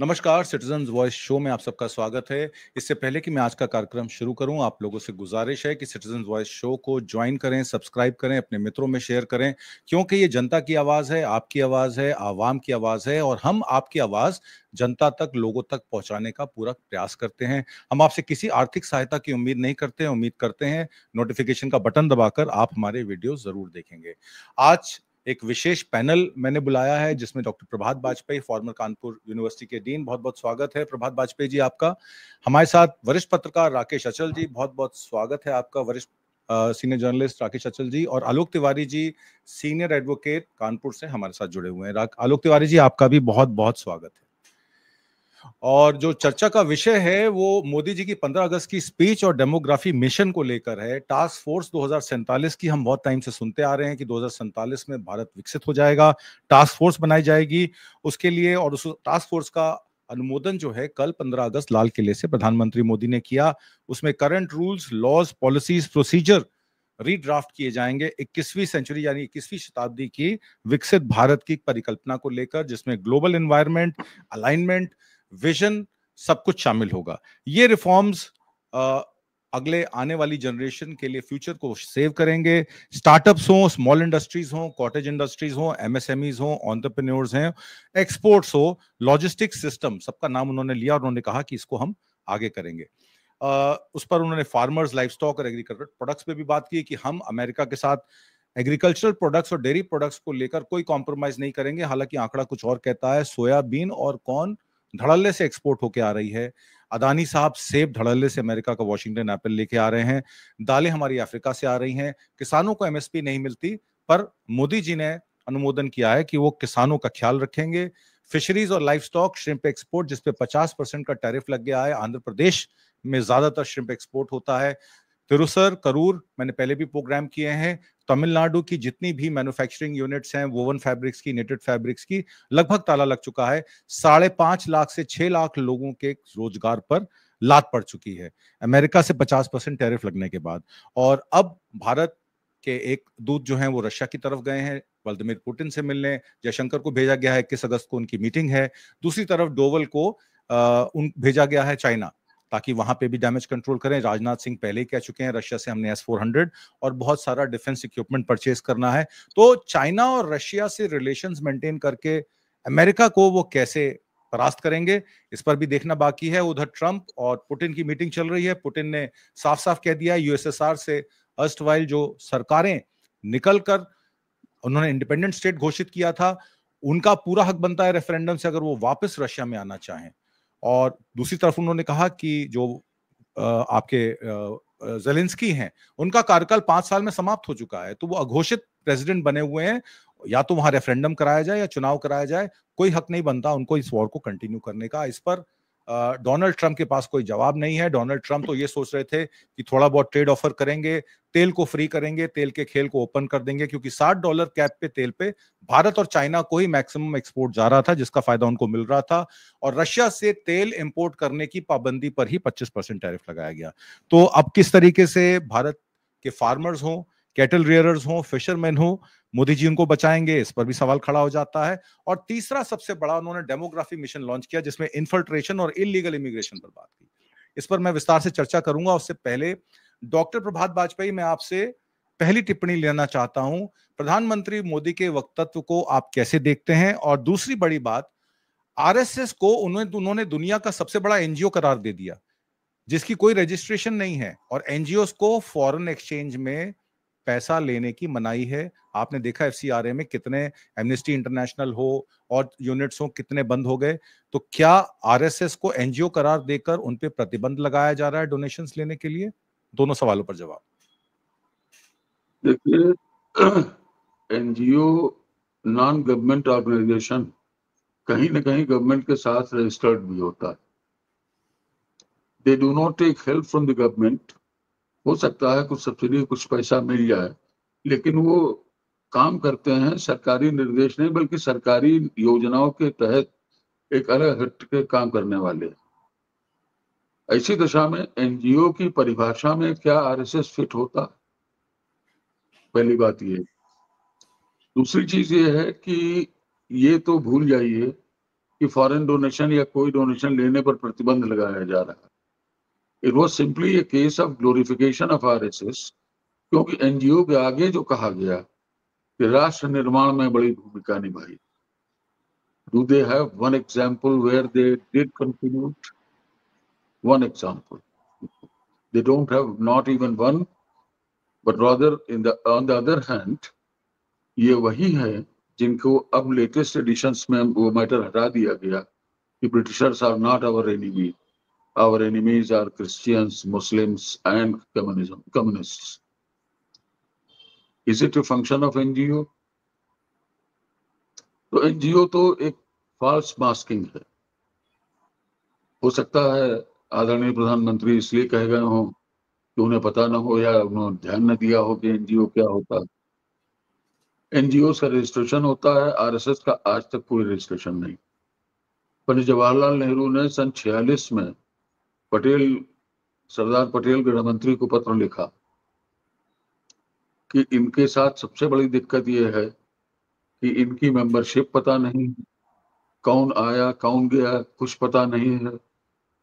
नमस्कार, citizens voice show में आप सबका स्वागत है। इससे पहले कि मैं आज का कार्यक्रम शुरू करूं, आप लोगों से गुजारिश है कि सिटीजन्स वॉइस शो को ज्वाइन करें, सब्सक्राइब करें, अपने मित्रों में शेयर करें, क्योंकि ये जनता की आवाज़ है, आपकी आवाज़ है, आवाम की आवाज़ है और हम आपकी आवाज़ जनता तक, लोगों तक पहुंचाने का पूरा प्रयास करते हैं। हम आपसे किसी आर्थिक सहायता की उम्मीद नहीं करते हैं, उम्मीद करते हैं नोटिफिकेशन का बटन दबाकर आप हमारे वीडियो ज़रूर देखेंगे। आज एक विशेष पैनल मैंने बुलाया है जिसमें डॉक्टर प्रभात बाजपेयी, फॉर्मर कानपुर यूनिवर्सिटी के डीन, बहुत-बहुत स्वागत है प्रभात बाजपेयी जी आपका। हमारे साथ वरिष्ठ पत्रकार राकेश अचल जी, बहुत-बहुत स्वागत है आपका। वरिष्ठ सीनियर जर्नलिस्ट राकेश अचल जी और आलोक तिवारी जी, सीनियर एडवोकेट कानपुर से हमारे साथ जुड़े हुए हैं। आलोक तिवारी जी आपका भी बहुत-बहुत स्वागत है। और जो चर्चा का विषय है वो मोदी जी की 15 अगस्त की स्पीच और डेमोग्राफी मिशन को लेकर है। टास्क फोर्स 2047 की हम बहुत टाइम से सुनते आ रहे हैं कि 2047 में भारत विकसित हो जाएगा, टास्क फोर्स बनाई जाएगी उसके लिए, और उस टास्क फोर्स का अनुमोदन जो है कल 15 अगस्त लाल किले से प्रधानमंत्री मोदी ने किया। उसमें current rules, laws, policies, procedure redraft किए जाएंगे 21वीं सेंचुरी यानी 21वीं शताब्दी की विकसित भारत की परिकल्पना को लेकर, जिसमें ग्लोबल एनवायरनमेंट, अलाइनमेंट, विजन सब कुछ शामिल होगा। ये रिफॉर्म्स अगले आने वाली जनरेशन के लिए फ्यूचर को सेव करेंगे। स्टार्टअप्स हो, स्मॉल इंडस्ट्रीज हो, कॉटेज इंडस्ट्रीज हो, एमएसएमईज हो, एंटरप्रेन्योर्स हैं, एक्सपोर्ट्स हो, लॉजिस्टिक्स सिस्टम, सबका नाम उन्होंने लिया और उन्होंने कहा कि इसको हम आगे करेंगे। उस पर उन्होंने फार्मर्स, लाइफ स्टॉक और एग्रीकल्चर प्रोडक्ट्स पे भी बात की कि हम अमेरिका के साथ एग्रीकल्चरल प्रोडक्ट्स और डेयरी प्रोडक्ट्स को लेकर कोई कॉम्प्रोमाइज नहीं करेंगे। हालांकि आंकड़ा कुछ और कहता है, सोयाबीन और कॉर्न धड़ल्ले से एक्सपोर्ट होकर आ रही है। अदानी साहब सेब धड़ल्ले से अमेरिका का वॉशिंगटन एप्पल लेके आ रहे हैं। दालें हमारी अफ्रीका से आ रही हैं। किसानों को एमएसपी नहीं मिलती, पर मोदी जी ने अनुमोदन किया है कि वो किसानों का ख्याल रखेंगे। फिशरीज और लाइफ स्टॉक, श्रिम्प एक्सपोर्ट जिस पे 50% का टैरिफ लग गया है, आंध्र प्रदेश में ज्यादातर श्रिम्प एक्सपोर्ट होता है। तिरुसर, करूर मैंने पहले भी प्रोग्राम किए हैं। तमिलनाडु की जितनी भी मैन्युफैक्चरिंग यूनिट्स हैं, वोवन फैब्रिक्स की, नेटेड फैब्रिक्स की, लगभग ताला लग चुका है। 5.5 लाख से 6 लाख लोगों के रोजगार पर लात पड़ चुकी है अमेरिका से 50% टैरिफ लगने के बाद। और अब भारत के एक दूत जो हैं वो रशिया की तरफ गए हैं व्लादिमीर पुतिन से मिलने। जयशंकर को भेजा गया है, 21 अगस्त को उनकी मीटिंग है। दूसरी तरफ डोवल को उन भेजा गया है चाइना, ताकि वहां पे भी डैमेज कंट्रोल करें। राजनाथ सिंह पहले ही कह चुके हैं रशिया से हमने S-400 और बहुत सारा डिफेंस इक्विपमेंट परचेज करना है। तो चाइना और रशिया से रिलेशंस मेंटेन करके अमेरिका को वो कैसे परास्त करेंगे, इस पर भी देखना बाकी है। उधर ट्रंप और पुतिन की मीटिंग चल रही है। पुतिन ने साफ साफ कह दिया है यूएसएसआर से अर्स्टवाइल जो सरकारें निकलकर उन्होंने इंडिपेंडेंट स्टेट घोषित किया था, उनका पूरा हक बनता है रेफरेंडम से अगर वो वापस रशिया में आना चाहें। और दूसरी तरफ उन्होंने कहा कि जो आपके ज़ेलेंस्की हैं, उनका कार्यकाल 5 साल में समाप्त हो चुका है, तो वो अघोषित प्रेसिडेंट बने हुए हैं। या तो वहां रेफरेंडम कराया जाए या चुनाव कराया जाए, कोई हक नहीं बनता उनको इस वॉर को कंटिन्यू करने का। इस पर डोनाल्ड ट्रंप के पास कोई जवाब नहीं है। डोनाल्ड ट्रंप तो ये सोच रहे थे कि थोड़ा बहुत ट्रेड ऑफर करेंगे, तेल को फ्री करेंगे, तेल के खेल को ओपन कर देंगे, क्योंकि $60 कैप पे तेल पे भारत और चाइना को ही मैक्सिमम एक्सपोर्ट जा रहा था, जिसका फायदा उनको मिल रहा था। और रशिया से तेल इंपोर्ट करने की पाबंदी पर ही 25% टैरिफ लगाया गया। तो अब किस तरीके से भारत के फार्मर्स हों, कैटल रियरर्स हों, फिशरमैन हों, मोदी जी उनको बचाएंगे, इस पर भी सवाल खड़ा हो जाता है। और तीसरा सबसे बड़ा, उन्होंने डेमोग्राफी मिशन लॉन्च किया जिसमें इन्फिल्ट्रेशन और इलीगल इमिग्रेशन पर बात की। इस पर मैं विस्तार से चर्चा करूंगा। उससे पहले डॉक्टर प्रभात बाजपेयी, मैं आपसे पहली टिप्पणी लेना चाहता हूं। प्रधानमंत्री मोदी के वक्तव्य को आप कैसे देखते हैं? और दूसरी बड़ी बात, आरएसएस को उन्होंने दुनिया का सबसे बड़ा एनजीओ करार दे दिया, जिसकी कोई रजिस्ट्रेशन नहीं है, और एनजीओस को फॉरेन एक्सचेंज में पैसा लेने की मनाही है। आपने देखा एफसीआरए में कितने, एमनेस्टी इंटरनेशनल हो और यूनिट्स हो, कितने बंद हो गए। तो क्या आरएसएस को एनजीओ करार देकर उन पे प्रतिबंध लगाया जा रहा है डोनेशंस लेने के लिए? दोनों सवालों पर जवाब। देखिए, एनजीओ नॉन गवर्नमेंट ऑर्गेनाइजेशन कहीं ना कहीं गवर्नमेंट के साथ रजिस्टर्ड भी होता है। They do not take help from the government. हो सकता है कुछ सब्सिडी, कुछ पैसा मिल जाए, लेकिन वो काम करते हैं सरकारी निर्देश नहीं बल्कि सरकारी योजनाओं के तहत एक अलग हट के काम करने वाले। ऐसी दशा में एनजीओ की परिभाषा में क्या आरएसएस फिट होता? पहली बात ये। दूसरी चीज ये है कि ये तो भूल जाइए कि फॉरेन डोनेशन या कोई डोनेशन लेने पर प्रतिबंध लगाया जा रहा है। It was simply A case of glorification of RSS, क्योंकि एनजीओ के आगे जो कहा गया कि राष्ट्र निर्माण में बड़ी भूमिका निभाई। Do they have one example where they did contribute? One example? They don't have, not even one. But rather on the other hand, ये वही है जिनको अब लेटेस्ट एडिशंस में वो मैटर हटा दिया गया कि Britishers are not our enemy, our enemies are Christians, Muslims and communists. Is it a function of NGO? तो एनजीओ तो एक फॉल्स मास्किंग है। हो सकता है आदरणीय प्रधानमंत्री इसलिए कह गए हों कि उन्हें पता ना हो या उन्होंने ध्यान न दिया हो कि एनजीओ क्या होता है। एनजीओ का रजिस्ट्रेशन होता है, आरएसएस का आज तक कोई रजिस्ट्रेशन नहीं। पंडित जवाहरलाल नेहरू ने सन 46 में सरदार पटेल गृह मंत्री को पत्र लिखा कि इनके साथ सबसे बड़ी दिक्कत यह है कि इनकी मेंबरशिप पता नहीं, कौन आया कौन गया कुछ पता नहीं है,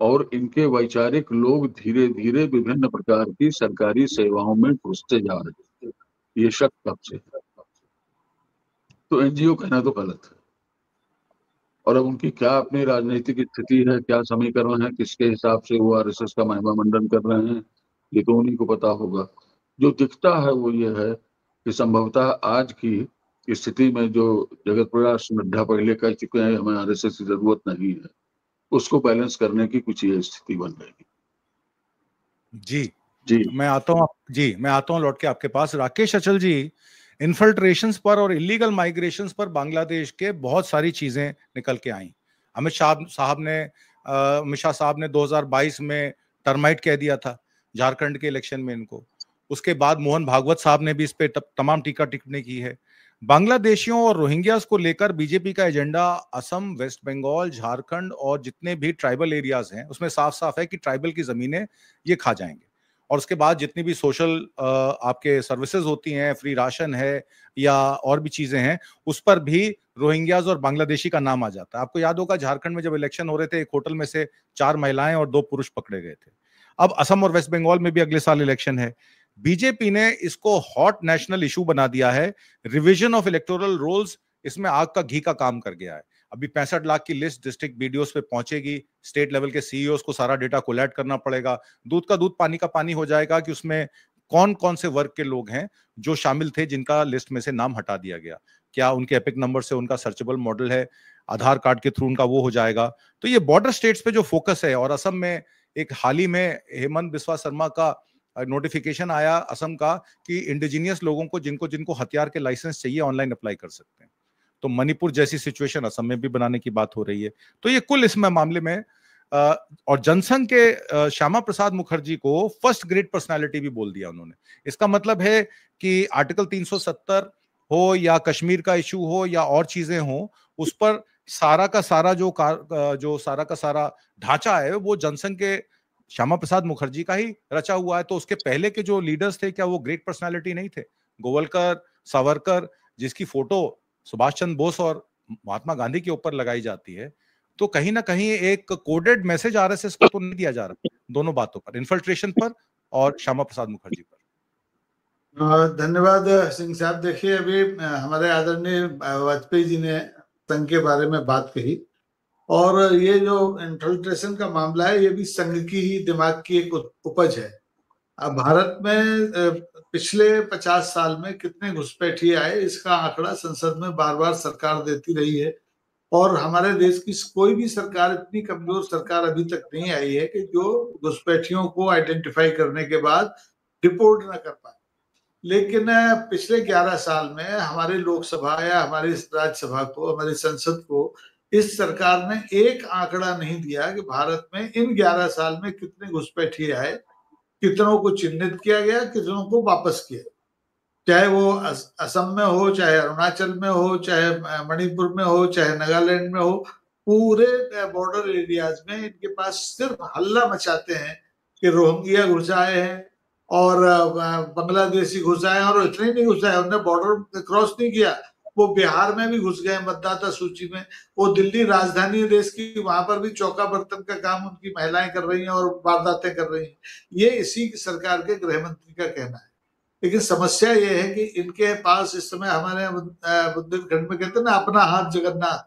और इनके वैचारिक लोग धीरे धीरे विभिन्न प्रकार की सरकारी सेवाओं में घुसते जा रहे हैं। ये शक कब से है? तो एनजीओ कहना तो गलत है। और अब उनकी क्या अपनी राजनीतिक स्थिति है, क्या समीकरण है, किसके हिसाब से वो आरएसएस का महिमा मंडन कर रहे हैं, ये तो उन्हीं को पता होगा। जो दिखता है वो ये है कि संभवतः आज की स्थिति में जो जगत प्रकाश नड्डा पहले कह चुके हैं हमें आरएसएस की जरूरत नहीं है, उसको बैलेंस करने की कुछ ये स्थिति बन रही है। जी मैं आता हूँ लौट के आपके पास। राकेश अचल जी, इन्फिल्ट्रेशंस पर और इलीगल माइग्रेशंस पर बांग्लादेश के बहुत सारी चीजें निकल के आई। अमित शाह साहब ने 2022 में टर्माइट कह दिया था झारखंड के इलेक्शन में इनको। उसके बाद मोहन भागवत साहब ने भी इस पे तमाम टीका टिप्पणी की है। बांग्लादेशियों और रोहिंग्यास को लेकर बीजेपी का एजेंडा असम, वेस्ट बंगाल, झारखंड और जितने भी ट्राइबल एरियाज हैं उसमें साफ साफ है कि ट्राइबल की जमीनें ये खा जाएंगे। और उसके बाद जितनी भी सोशल आपके सर्विसेज होती हैं, फ्री राशन है या और भी चीजें हैं, उस पर भी रोहिंग्याज और बांग्लादेशी का नाम आ जाता है। आपको याद होगा झारखंड में जब इलेक्शन हो रहे थे, एक होटल में से 4 महिलाएं और 2 पुरुष पकड़े गए थे। अब असम और वेस्ट बंगाल में भी अगले साल इलेक्शन है। बीजेपी ने इसको हॉट नेशनल इशू बना दिया है। रिवीजन ऑफ इलेक्टोरल रोल्स इसमें आग का घी का काम कर गया है। अभी 65 लाख की लिस्ट डिस्ट्रिक्ट बीडीओस पे पहुंचेगी। स्टेट लेवल के सीईओस को सारा डेटा कोलैट करना पड़ेगा। दूध का दूध पानी का पानी हो जाएगा कि उसमें कौन कौन से वर्ग के लोग हैं जो शामिल थे जिनका लिस्ट में से नाम हटा दिया गया। क्या उनके एपिक नंबर से उनका सर्चेबल मॉडल है, आधार कार्ड के थ्रू उनका वो हो जाएगा। तो ये बॉर्डर स्टेट्स पे जो फोकस है, और असम में एक हाल ही में हेमंत बिस्वा शर्मा का नोटिफिकेशन आया असम का कि इंडिजिनियस लोगों को जिनको जिनको हथियार के लाइसेंस चाहिए ऑनलाइन अप्लाई कर सकते हैं। तो मणिपुर जैसी सिचुएशन असम में भी बनाने की बात हो रही है। तो ये कुल इसमें मामले में और जनसंघ के श्यामा प्रसाद मुखर्जी को फर्स्ट ग्रेड पर्सनालिटी भी बोल दिया उन्होंने। इसका मतलब है कि आर्टिकल 370 हो या कश्मीर का इशू हो या और चीजें हो, उस पर सारा का सारा जो ढांचा है वो जनसंघ के श्यामा प्रसाद मुखर्जी का ही रचा हुआ है। तो उसके पहले के जो लीडर्स थे, क्या वो ग्रेट पर्सनालिटी नहीं थे? गोवलकर, सावरकर, जिसकी फोटो सुभाष चंद्र बोस और महात्मा गांधी के ऊपर लगाई जाती है। तो कहीं ना कहीं एक कोडेड मैसेज आरएसएस को तो नहीं दिया जा रहा दोनों बातों पर, इन्फिल्ट्रेशन पर और श्यामा प्रसाद मुखर्जी पर। धन्यवाद सिंह साहब। देखिए, अभी हमारे आदरणीय वाजपेयी जी ने संघ के बारे में बात कही, और ये जो इन्फिल्ट्रेशन का मामला है ये भी संघ की ही दिमाग की एक उपज है। अब भारत में पिछले 50 साल में कितने घुसपैठिए आए, इसका आंकड़ा संसद में बार बार सरकार देती रही है, और हमारे देश की कोई भी सरकार, इतनी कमजोर सरकार अभी तक नहीं आई है कि जो घुसपैठियों को आइडेंटिफाई करने के बाद रिपोर्ट न कर पाए। लेकिन पिछले 11 साल में हमारी लोकसभा या हमारी राज्यसभा को, हमारी संसद को इस सरकार ने एक आंकड़ा नहीं दिया कि भारत में इन 11 साल में कितने घुसपैठिए आए, कितनों को चिन्हित किया गया, कितनों को वापस किया। चाहे वो असम में हो, चाहे अरुणाचल में हो, चाहे मणिपुर में हो, चाहे नागालैंड में हो, पूरे बॉर्डर एरियाज में इनके पास सिर्फ हल्ला मचाते हैं कि रोहिंग्या घुस आए हैं और बांग्लादेशी घुस आए, और इतने नहीं घुस आए, उन्होंने बॉर्डर क्रॉस नहीं किया, वो बिहार में भी घुस गए मतदाता सूची में, वो दिल्ली राजधानी है देश की, वहां पर भी चौका बर्तन का काम उनकी महिलाएं कर रही हैं और वारदातें कर रही हैं। ये इसी सरकार के गृह मंत्री का कहना है। लेकिन समस्या ये है कि इनके पास इस समय, हमारे बुंदेलखंड में कहते हैं ना, अपना हाथ जगन्नाथ,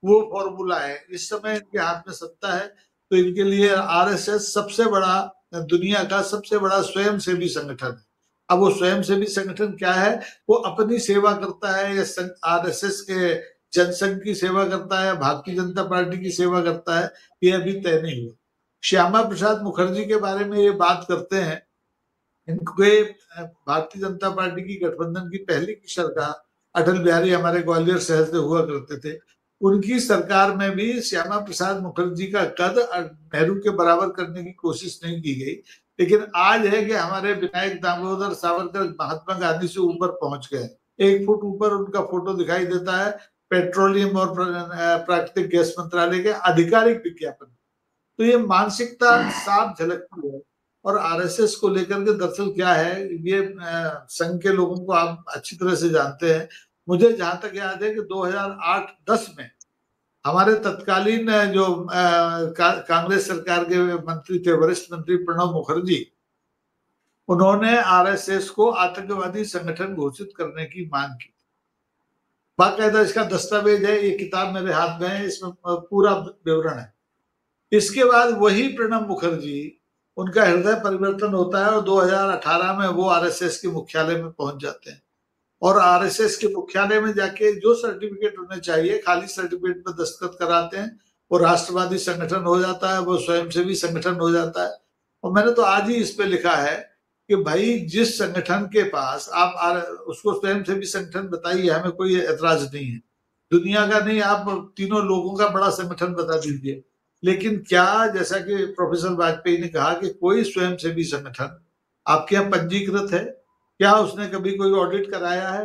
वो फॉर्मूला है। इस समय इनके हाथ में सत्ता है, तो इनके लिए आरएसएस सबसे बड़ा, दुनिया का सबसे बड़ा स्वयंसेवी संगठन है। अब वो स्वयंसेवी संगठन क्या है, वो अपनी सेवा करता है या आरएसएस के जनसंघ की सेवा करता है, भारतीय जनता पार्टी की सेवा करता है, ये अभी तय नहीं हुआ। श्यामा प्रसाद मुखर्जी के बारे में ये बात करते हैं, इनके भारतीय जनता पार्टी की गठबंधन की पहली की सरकार, अटल बिहारी हमारे ग्वालियर शहर से हुआ करते थे, उनकी सरकार में भी श्यामा प्रसाद मुखर्जी का कद नेहरू के बराबर करने की कोशिश नहीं की गई। लेकिन आज है कि हमारे विनायक दामोदर सावरकर महात्मा गांधी से ऊपर पहुंच गए, 1 फुट ऊपर उनका फोटो दिखाई देता है पेट्रोलियम और प्राकृतिक गैस मंत्रालय के आधिकारिक विज्ञापन। तो ये मानसिकता साफ झलकती है। और आरएसएस को लेकर के दरअसल क्या है, ये संघ के लोगों को आप अच्छी तरह से जानते हैं। मुझे जहां तक याद है कि 2008-10 में हमारे तत्कालीन जो कांग्रेस सरकार के मंत्री थे, वरिष्ठ मंत्री प्रणब मुखर्जी, उन्होंने आरएसएस को आतंकवादी संगठन घोषित करने की मांग की। बाकायदा इसका दस्तावेज है, ये किताब मेरे हाथ में है, इसमें पूरा विवरण है। इसके बाद वही प्रणब मुखर्जी, उनका हृदय परिवर्तन होता है और 2018 में वो आरएसएस के मुख्यालय में पहुंच जाते हैं। और आरएसएस के मुख्यालय में जाके जो सर्टिफिकेट उन्हें चाहिए, खाली सर्टिफिकेट पर दस्तखत कराते हैं, वो राष्ट्रवादी संगठन हो जाता है, वो स्वयंसेवी संगठन हो जाता है। और मैंने तो आज ही इस पे लिखा है कि भाई, जिस संगठन के पास आप उसको स्वयंसेवी संगठन बताइए, हमें कोई एतराज नहीं है, दुनिया का नहीं, आप तीनों लोगों का बड़ा संगठन बता दीजिए। लेकिन क्या, जैसा कि प्रोफेसर वाजपेयी ने कहा कि कोई स्वयंसेवी संगठन आपके यहाँ पंजीकृत है? क्या उसने कभी कोई ऑडिट कराया है?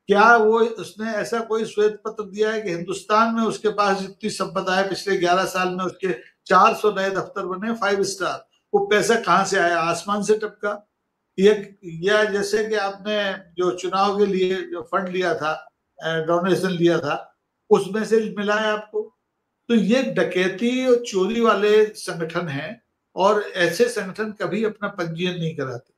क्या वो उसने ऐसा कोई श्वेत पत्र दिया है कि हिंदुस्तान में उसके पास जितनी संपदा है, पिछले 11 साल में उसके 400 नए दफ्तर बने 5 स्टार, वो पैसा कहाँ से आया? आसमान से टपका? या जैसे कि आपने जो चुनाव के लिए जो फंड लिया था, डोनेशन लिया था, उसमें से मिला है आपको? तो ये डकैती और चोरी वाले संगठन हैं, और ऐसे संगठन कभी अपना पंजीयन नहीं कराते।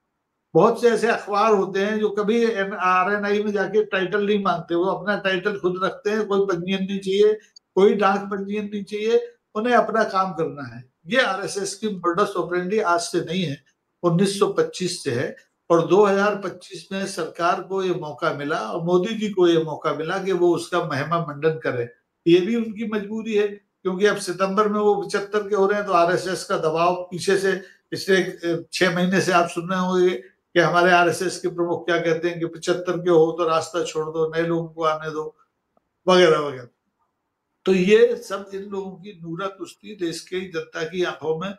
बहुत से ऐसे अखबार होते हैं जो कभी आरएनआई में जाके टाइटल नहीं मांगते, वो अपना टाइटल खुद रखते हैं, कोई पंजीयन नहीं चाहिए, कोई डाक पंजीयन नहीं चाहिए, उन्हें अपना काम करना है। ये आरएसएस की मोडस ऑपरेंडी आज से नहीं है, 1925 से है। और 2025 में सरकार को ये मौका मिला और मोदी जी को ये मौका मिला कि वो उसका महिमा मंडन करे। ये भी उनकी मजबूरी है, क्योंकि अब सितंबर में वो 75 के हो रहे हैं, तो आरएसएस का दबाव पीछे से पिछले 6 महीने से आप सुन रहे होंगे कि हमारे आरएसएस के प्रमुख क्या कहते हैं कि 75 के हो तो रास्ता छोड़ दो, नए लोगों को आने दो, वगैरह वगैरह। तो ये सब इन लोगों की नूरा कुश्ती, देश की जनता की आंखों में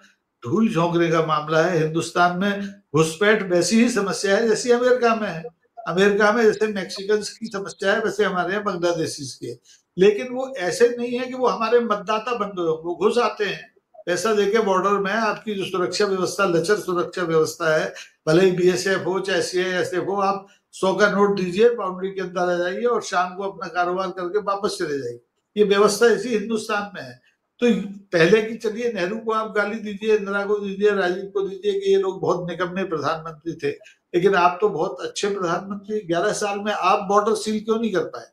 धूल झोंकने का मामला है। हिंदुस्तान में घुसपैठ वैसी ही समस्या है जैसी अमेरिका में है। अमेरिका में जैसे मैक्सिकन की समस्या है, वैसे हमारे यहाँ बांग्लादेशीज की है। लेकिन वो ऐसे नहीं है कि वो हमारे मतदाता बन गए, वो घुस आते हैं पैसा देके बॉर्डर में। आपकी जो सुरक्षा व्यवस्था, लचर सुरक्षा व्यवस्था है, भले ही बीएसएफ हो चाहे सीआईएसएफ हो, आप 100 का नोट दीजिए, बाउंड्री के अंदर आ जाइए और शाम को अपना कारोबार करके वापस चले जाइए। ये व्यवस्था इसी हिंदुस्तान में है। तो पहले की चलिए, नेहरू को आप गाली दीजिए, इंदिरा को दीजिए, राजीव को दीजिए कि ये लोग बहुत निकम्मे प्रधानमंत्री थे, लेकिन आप तो बहुत अच्छे प्रधानमंत्री। 11 साल में आप बॉर्डर सील क्यों नहीं कर पाए?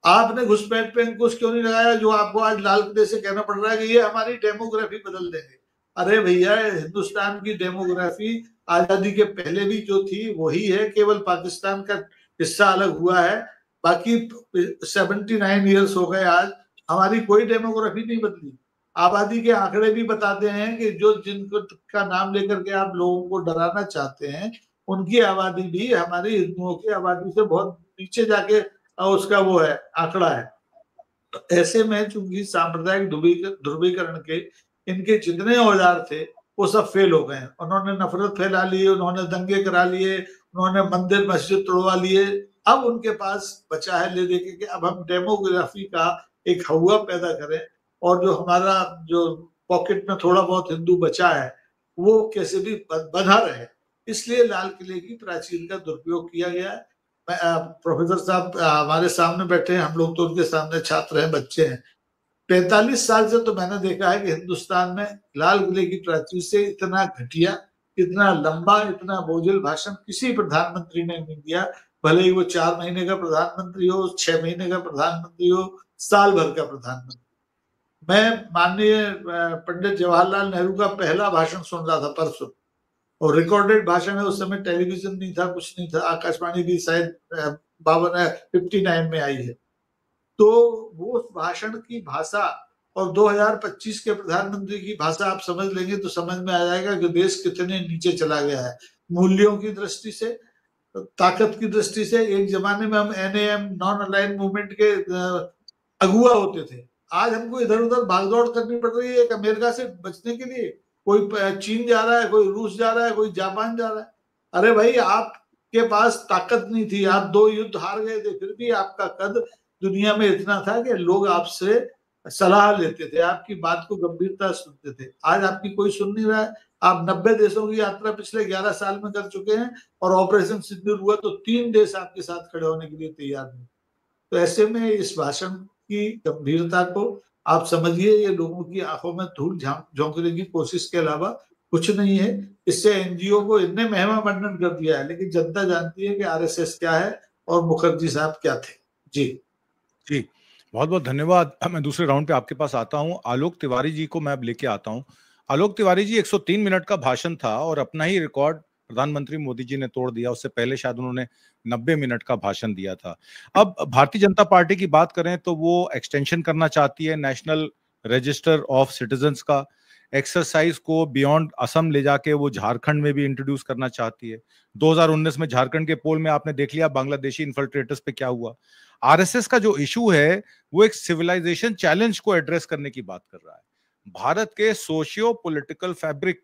आपने घुसपैठ पे अंकुश क्यों नहीं लगाया, जो आपको आज लाल किले से कहना पड़ रहा है कि ये हमारी डेमोग्राफी बदल देंगे? अरे भैया, हिंदुस्तान की डेमोग्राफी आजादी के पहले भी जो थी वही है, केवल पाकिस्तान का हिस्सा अलग हुआ है। बाकी 79 ईयर्स हो गए आज, हमारी कोई डेमोग्राफी नहीं बदली। आबादी के आंकड़े भी बताते हैं कि जो जिनको का नाम लेकर के आप लोगों को डराना चाहते हैं, उनकी आबादी भी हमारी हिंदुओं की आबादी से बहुत नीचे जाके उसका वो है, आंकड़ा है। तो ऐसे में चूंकि सांप्रदायिक ध्रुवीकरण के इनके जितने औजार थे वो सब फेल हो गए। उन्होंने नफरत फैला ली, उन्होंने दंगे करा लिए, उन्होंने मंदिर मस्जिद तोड़वा लिए। अब उनके पास बचा है ले देके कि अब हम डेमोग्राफी का एक हवा पैदा करें, और जो हमारा जो पॉकेट में थोड़ा बहुत हिंदू बचा है वो कैसे भी बंधा रहे। इसलिए लाल किले की प्राचीर का दुरुपयोग किया गया है। प्रोफेसर साहब हमारे सामने बैठे हैं, हम लोग तो उनके सामने छात्र हैं, बच्चे हैं। 45 साल से तो मैंने देखा है कि हिंदुस्तान में लाल किले की प्राचीर से इतना घटिया, इतना लंबा, इतना बोझिल भाषण किसी प्रधानमंत्री ने नहीं दिया, भले ही वो 4 महीने का प्रधानमंत्री हो, 6 महीने का प्रधानमंत्री हो, साल भर का प्रधानमंत्री। मैं माननीय पंडित जवाहरलाल नेहरू का पहला भाषण सुन रहा था परसों, और रिकॉर्डेड भाषण है, उस समय टेलीविजन नहीं था, कुछ नहीं था, आकाशवाणी भी शायद 59 में आई है। तो वो भाषण की भाषा और 2025 के प्रधानमंत्री की भाषा आप समझ लेंगे तो समझ में आ जाएगा कि देश कितने नीचे चला गया है मूल्यों की दृष्टि से, ताकत की दृष्टि से। एक जमाने में हम NAM नॉन अलाइंड मूवमेंट के अगुआ होते थे, आज हमको इधर उधर भागदौड़ करनी पड़ रही है एक अमेरिका से बचने के लिए। कोई चीन जा रहा है, कोई रूस जा रहा है, कोई जापान जा रहा है। अरे भाई, आपके पास ताकत नहीं थी, आप 2 युद्ध हार गए थे, फिर भी आपका कद दुनिया में इतना था कि लोग आपसे सलाह लेते थे, आपकी बात को गंभीरता सुनते थे। आज आपकी कोई सुन नहीं रहा है। आप 90 देशों की यात्रा पिछले 11 साल में कर चुके हैं, और ऑपरेशन सिंदूर हुआ तो 3 देश आपके साथ खड़े होने के लिए तैयार नहीं। तो ऐसे में इस भाषण की गंभीरता को आप समझिए, ये लोगों की आंखों में धूल झोंकने की कोशिश के अलावा कुछ नहीं है। इससे NGO को इतने महिमा मंडन कर दिया है, लेकिन जनता जानती है कि RSS क्या है और मुखर्जी साहब क्या थे। जी जी, बहुत बहुत धन्यवाद। मैं दूसरे राउंड पे आपके पास आता हूं। आलोक तिवारी जी को मैं अब लेके आता हूं। आलोक तिवारी जी, 103 मिनट का भाषण था और अपना ही रिकॉर्ड प्रधानमंत्री मोदी जी ने तोड़ दिया। उससे पहले शायद उन्होंने 90 मिनट का भाषण दिया था। अब भारतीय जनता पार्टी की बात करें तो वो एक्सटेंशन करना चाहती है नेशनल रजिस्टर ऑफ सिटीजन्स का। एक्सरसाइज को बियॉन्ड असम ले जाके वो झारखंड में भी इंट्रोड्यूस करना चाहती है। 2019 में झारखंड के पोल में आपने देख लिया बांग्लादेशी इन्फिल्ट्रेटर्स पे क्या हुआ। RSS का जो इशू है वो एक सिविलाइजेशन चैलेंज को एड्रेस करने की बात कर रहा है, भारत के सोशियो पॉलिटिकल फैब्रिक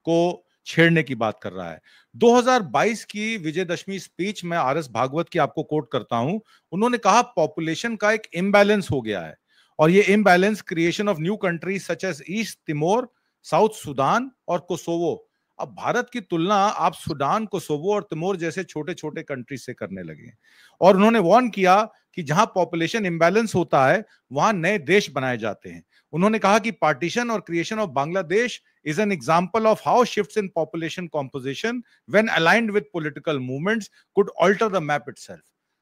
को छेड़ने की बात कर रहा है। 2022 की विजयदशमी स्पीच में RS भागवत की आपको कोट करता हूं। उन्होंने कहा पॉपुलेशन का एक इम्बैलेंस हो गया है, और ये imbalance creation of new countries such as East Timor, South Sudan और कोसोवो। अब भारत की तुलना आप सुडान, कोसोवो और तिमोर जैसे छोटे छोटे कंट्री से करने लगे। और उन्होंने वार्न किया कि जहां पॉपुलेशन इम्बैलेंस होता है वहां नए देश बनाए जाते हैं। उन्होंने कहा कि पार्टीशन और creation of Bangladesh is an example of how shifts in population composition when aligned with political movements could alter the map itself।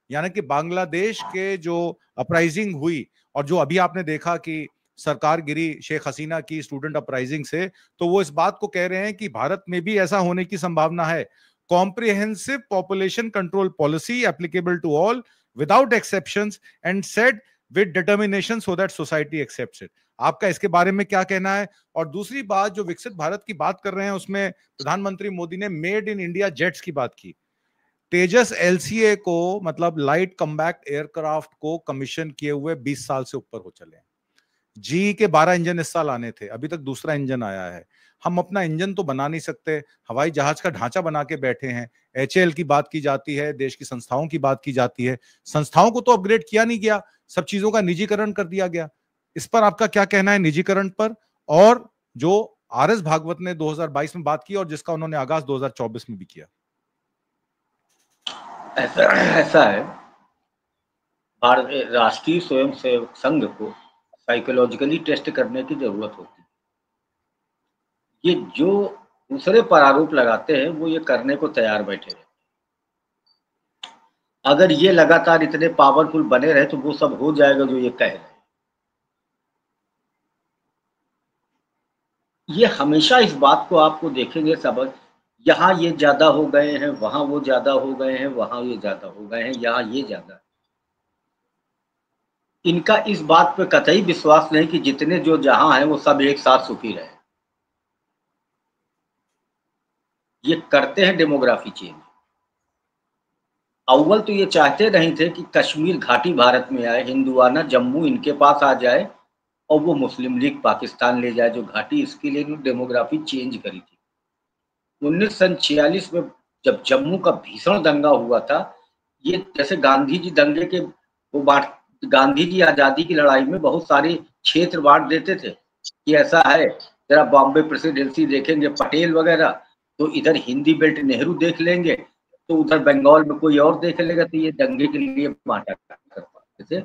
यानी कि बांग्लादेश के जो अपराइजिंग हुई और जो अभी आपने देखा कि सरकार गिरी शेख हसीना की स्टूडेंट अपराइजिंग से, तो वो इस बात को कह रहे हैं कि भारत में भी ऐसा होने की संभावना है। Comprehensive population control policy applicable to all without exceptions and said with determination so that society accepts it. आपका इसके बारे में क्या कहना है? और दूसरी बात, जो विकसित भारत की बात कर रहे हैं उसमें प्रधानमंत्री मोदी ने मेड इन इंडिया जेट्स की बात की। तेजस LCA को, मतलब लाइट कम्बैट एयरक्राफ्ट को कमीशन किए हुए 20 साल से ऊपर हो चले हैं। GE के 12 इंजन इस साल आने थे, अभी तक दूसरा इंजन आया है। हम अपना इंजन तो बना नहीं सकते, हवाई जहाज का ढांचा बना के बैठे हैं। HAL की बात की जाती है, देश की संस्थाओं की बात की जाती है। संस्थाओं को तो अपग्रेड किया नहीं गया, सब चीजों का निजीकरण कर दिया गया। इस पर आपका क्या कहना है, निजीकरण पर? और जो RS भागवत ने 2022 में बात की और जिसका उन्होंने आगाज 2024 में भी किया। ऐसा है, भारतीय राष्ट्रीय स्वयंसेवक संघ को साइकोलॉजिकली टेस्ट करने की जरूरत होती है। ये जो दूसरे पर आरोप लगाते हैं वो ये करने को तैयार बैठे रहते हैं। अगर ये लगातार इतने पावरफुल बने रहे तो वो सब हो जाएगा जो ये कह रहे हैं। ये हमेशा इस बात को आपको देखेंगे सब, यहाँ ये ज्यादा हो गए हैं, वहां वो ज्यादा हो गए हैं, वहां ये ज्यादा हो गए हैं, यहाँ ये ज्यादा। इनका इस बात पे कतई विश्वास नहीं कि जितने जो जहां हैं वो सब एक साथ सुखी रहे। ये करते हैं डेमोग्राफी चेंज। अव्वल तो ये चाहते नहीं थे कि कश्मीर घाटी भारत में आए, हिंदुआना जम्मू इनके पास आ जाए और वो मुस्लिम लीग पाकिस्तान ले जाए जो घाटी। इसके लिए डेमोग्राफी चेंज करी थी। 1946 में जब जम्मू का भीषण दंगा हुआ था, ये जैसे गांधी जी दंगे के वो गांधी जी आजादी की लड़ाई में बहुत सारे क्षेत्र बांट देते थे कि ऐसा है, जरा बॉम्बे प्रेसिडेंसी देखेंगे पटेल वगैरह, तो इधर हिंदी बेल्ट नेहरू देख लेंगे, तो उधर बंगाल में कोई और देख लेगा तो ये दंगे के लिए बांटा कर पाते थे।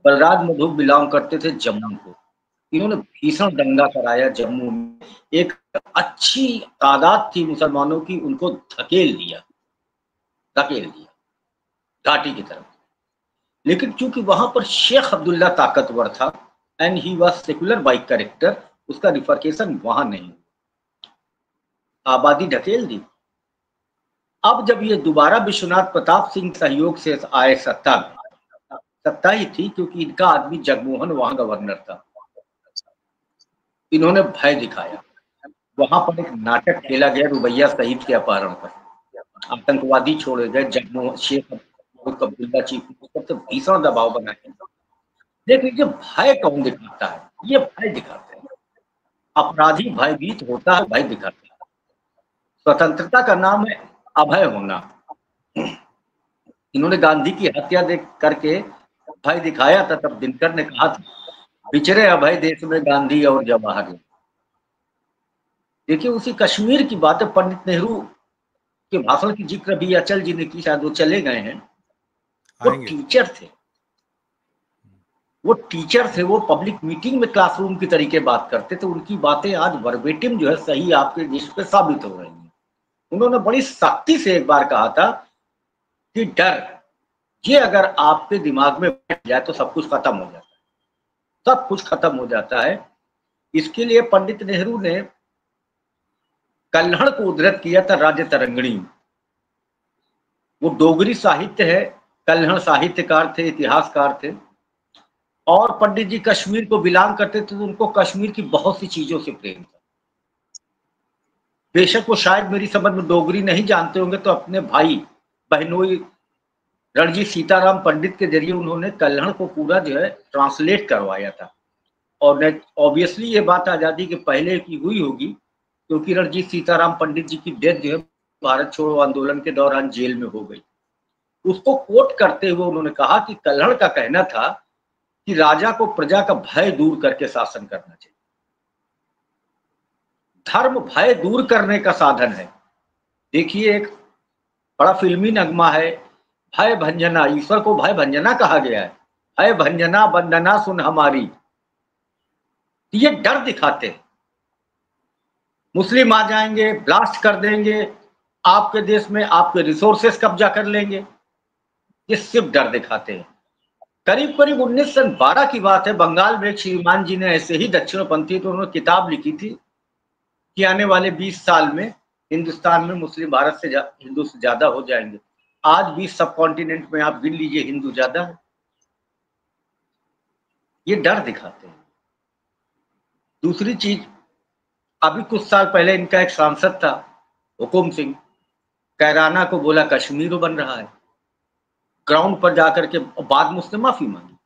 बलराज मधु बिलोंग करते थे जम्मू को, इन्होंने भीषण दंगा कराया जम्मू में, एक अच्छी तादाद थी मुसलमानों की, उनको धकेल दिया घाटी की तरफ। लेकिन चूंकि वहां पर शेख अब्दुल्ला ताकतवर था and he was secular by character, उसका रिफर्केशन वहां नहीं, आबादी ढकेल दी। अब जब ये दोबारा विश्वनाथ प्रताप सिंह सहयोग से आए सत्ता ही थी, क्योंकि इनका आदमी जगमोहन वहां गवर्नर था, इन्होंने भय दिखाया। वहां पर एक नाटक खेला गया रुबैया शहीद के अपहरण पर, आतंकवादी छोड़े गए, जगमोहन शेख अब्दुल्ला चीफ मिनिस्टर से भीषण दबाव बनाया। देख लीजिए भय कौन दिखाता है, ये भय दिखाते हैं, अपराधी भयभीत होता है, भय दिखाता है। स्वतंत्रता का नाम है अभय होना। इन्होंने गांधी की हत्या देख करके भय दिखाया था, तब दिनकर ने कहा था बिछड़े अभय देश में गांधी और जवाहर। देखिए उसी कश्मीर की बात है, पंडित नेहरू के भाषण की जिक्र भी अचल जी ने की, शायद वो चले गए हैं। वो टीचर थे, वो पब्लिक मीटिंग में क्लासरूम की तरीके बात करते थे, उनकी बातें आज वर्बेटिम जो है सही आपके देश पे साबित हो रही हैं। उन्होंने बड़ी सख्ती से एक बार कहा था कि डर ये अगर आपके दिमाग में बैठ जाए तो सब कुछ खत्म हो जाता है, सब कुछ खत्म हो जाता है। इसके लिए पंडित नेहरू ने कल्हड़ को उद्धृत किया था राज्य तरंगिणी। वो डोगरी साहित्य है, कल्हड़ साहित्यकार थे, इतिहासकार थे, और पंडित जी कश्मीर को बिलोंग करते थे, तो उनको कश्मीर की बहुत सी चीजों से प्रेम था। बेशक वो शायद मेरी समझ में डोगरी नहीं जानते होंगे, तो अपने भाई बहनोई रणजीत सीताराम पंडित के जरिए उन्होंने कल्हड़ को पूरा जो है ट्रांसलेट करवाया था। और ऑब्वियसली ये बात आजादी के पहले की हुई होगी, क्योंकि रणजीत सीताराम पंडित जी की डेथ जो है भारत छोड़ो आंदोलन के दौरान जेल में हो गई। उसको कोट करते हुए उन्होंने कहा कि कल्हड़ का कहना था कि राजा को प्रजा का भय दूर करके शासन करना चाहिए। धर्म भय दूर करने का साधन है। देखिए एक बड़ा फिल्मी नगमा है, भय भंजना, ईश्वर को भय भंजना कहा गया है, भय भंजना वंदना सुन हमारी। ये डर दिखाते हैं, मुस्लिम आ जाएंगे, ब्लास्ट कर देंगे आपके देश में, आपके रिसोर्सेस कब्जा कर लेंगे, ये सिर्फ डर दिखाते हैं। करीब करीब 1912 की बात है, बंगाल में एक श्रीमान जी ने ऐसे ही दक्षिणपंथी, तो उन्होंने किताब लिखी थी कि आने वाले 20 साल में हिंदुस्तान में मुस्लिम भारत से हिंदू से ज्यादा हो जाएंगे। आज भी सब कॉन्टिनेंट में आप गिन लीजिए हिंदू ज्यादा है। ये डर दिखाते हैं। दूसरी चीज, अभी कुछ साल पहले इनका एक सांसद था हुकुम सिंह, कैराना को बोला कश्मीर बन रहा है। ग्राउंड पर जाकर के, बाद में उसने माफी मांगी,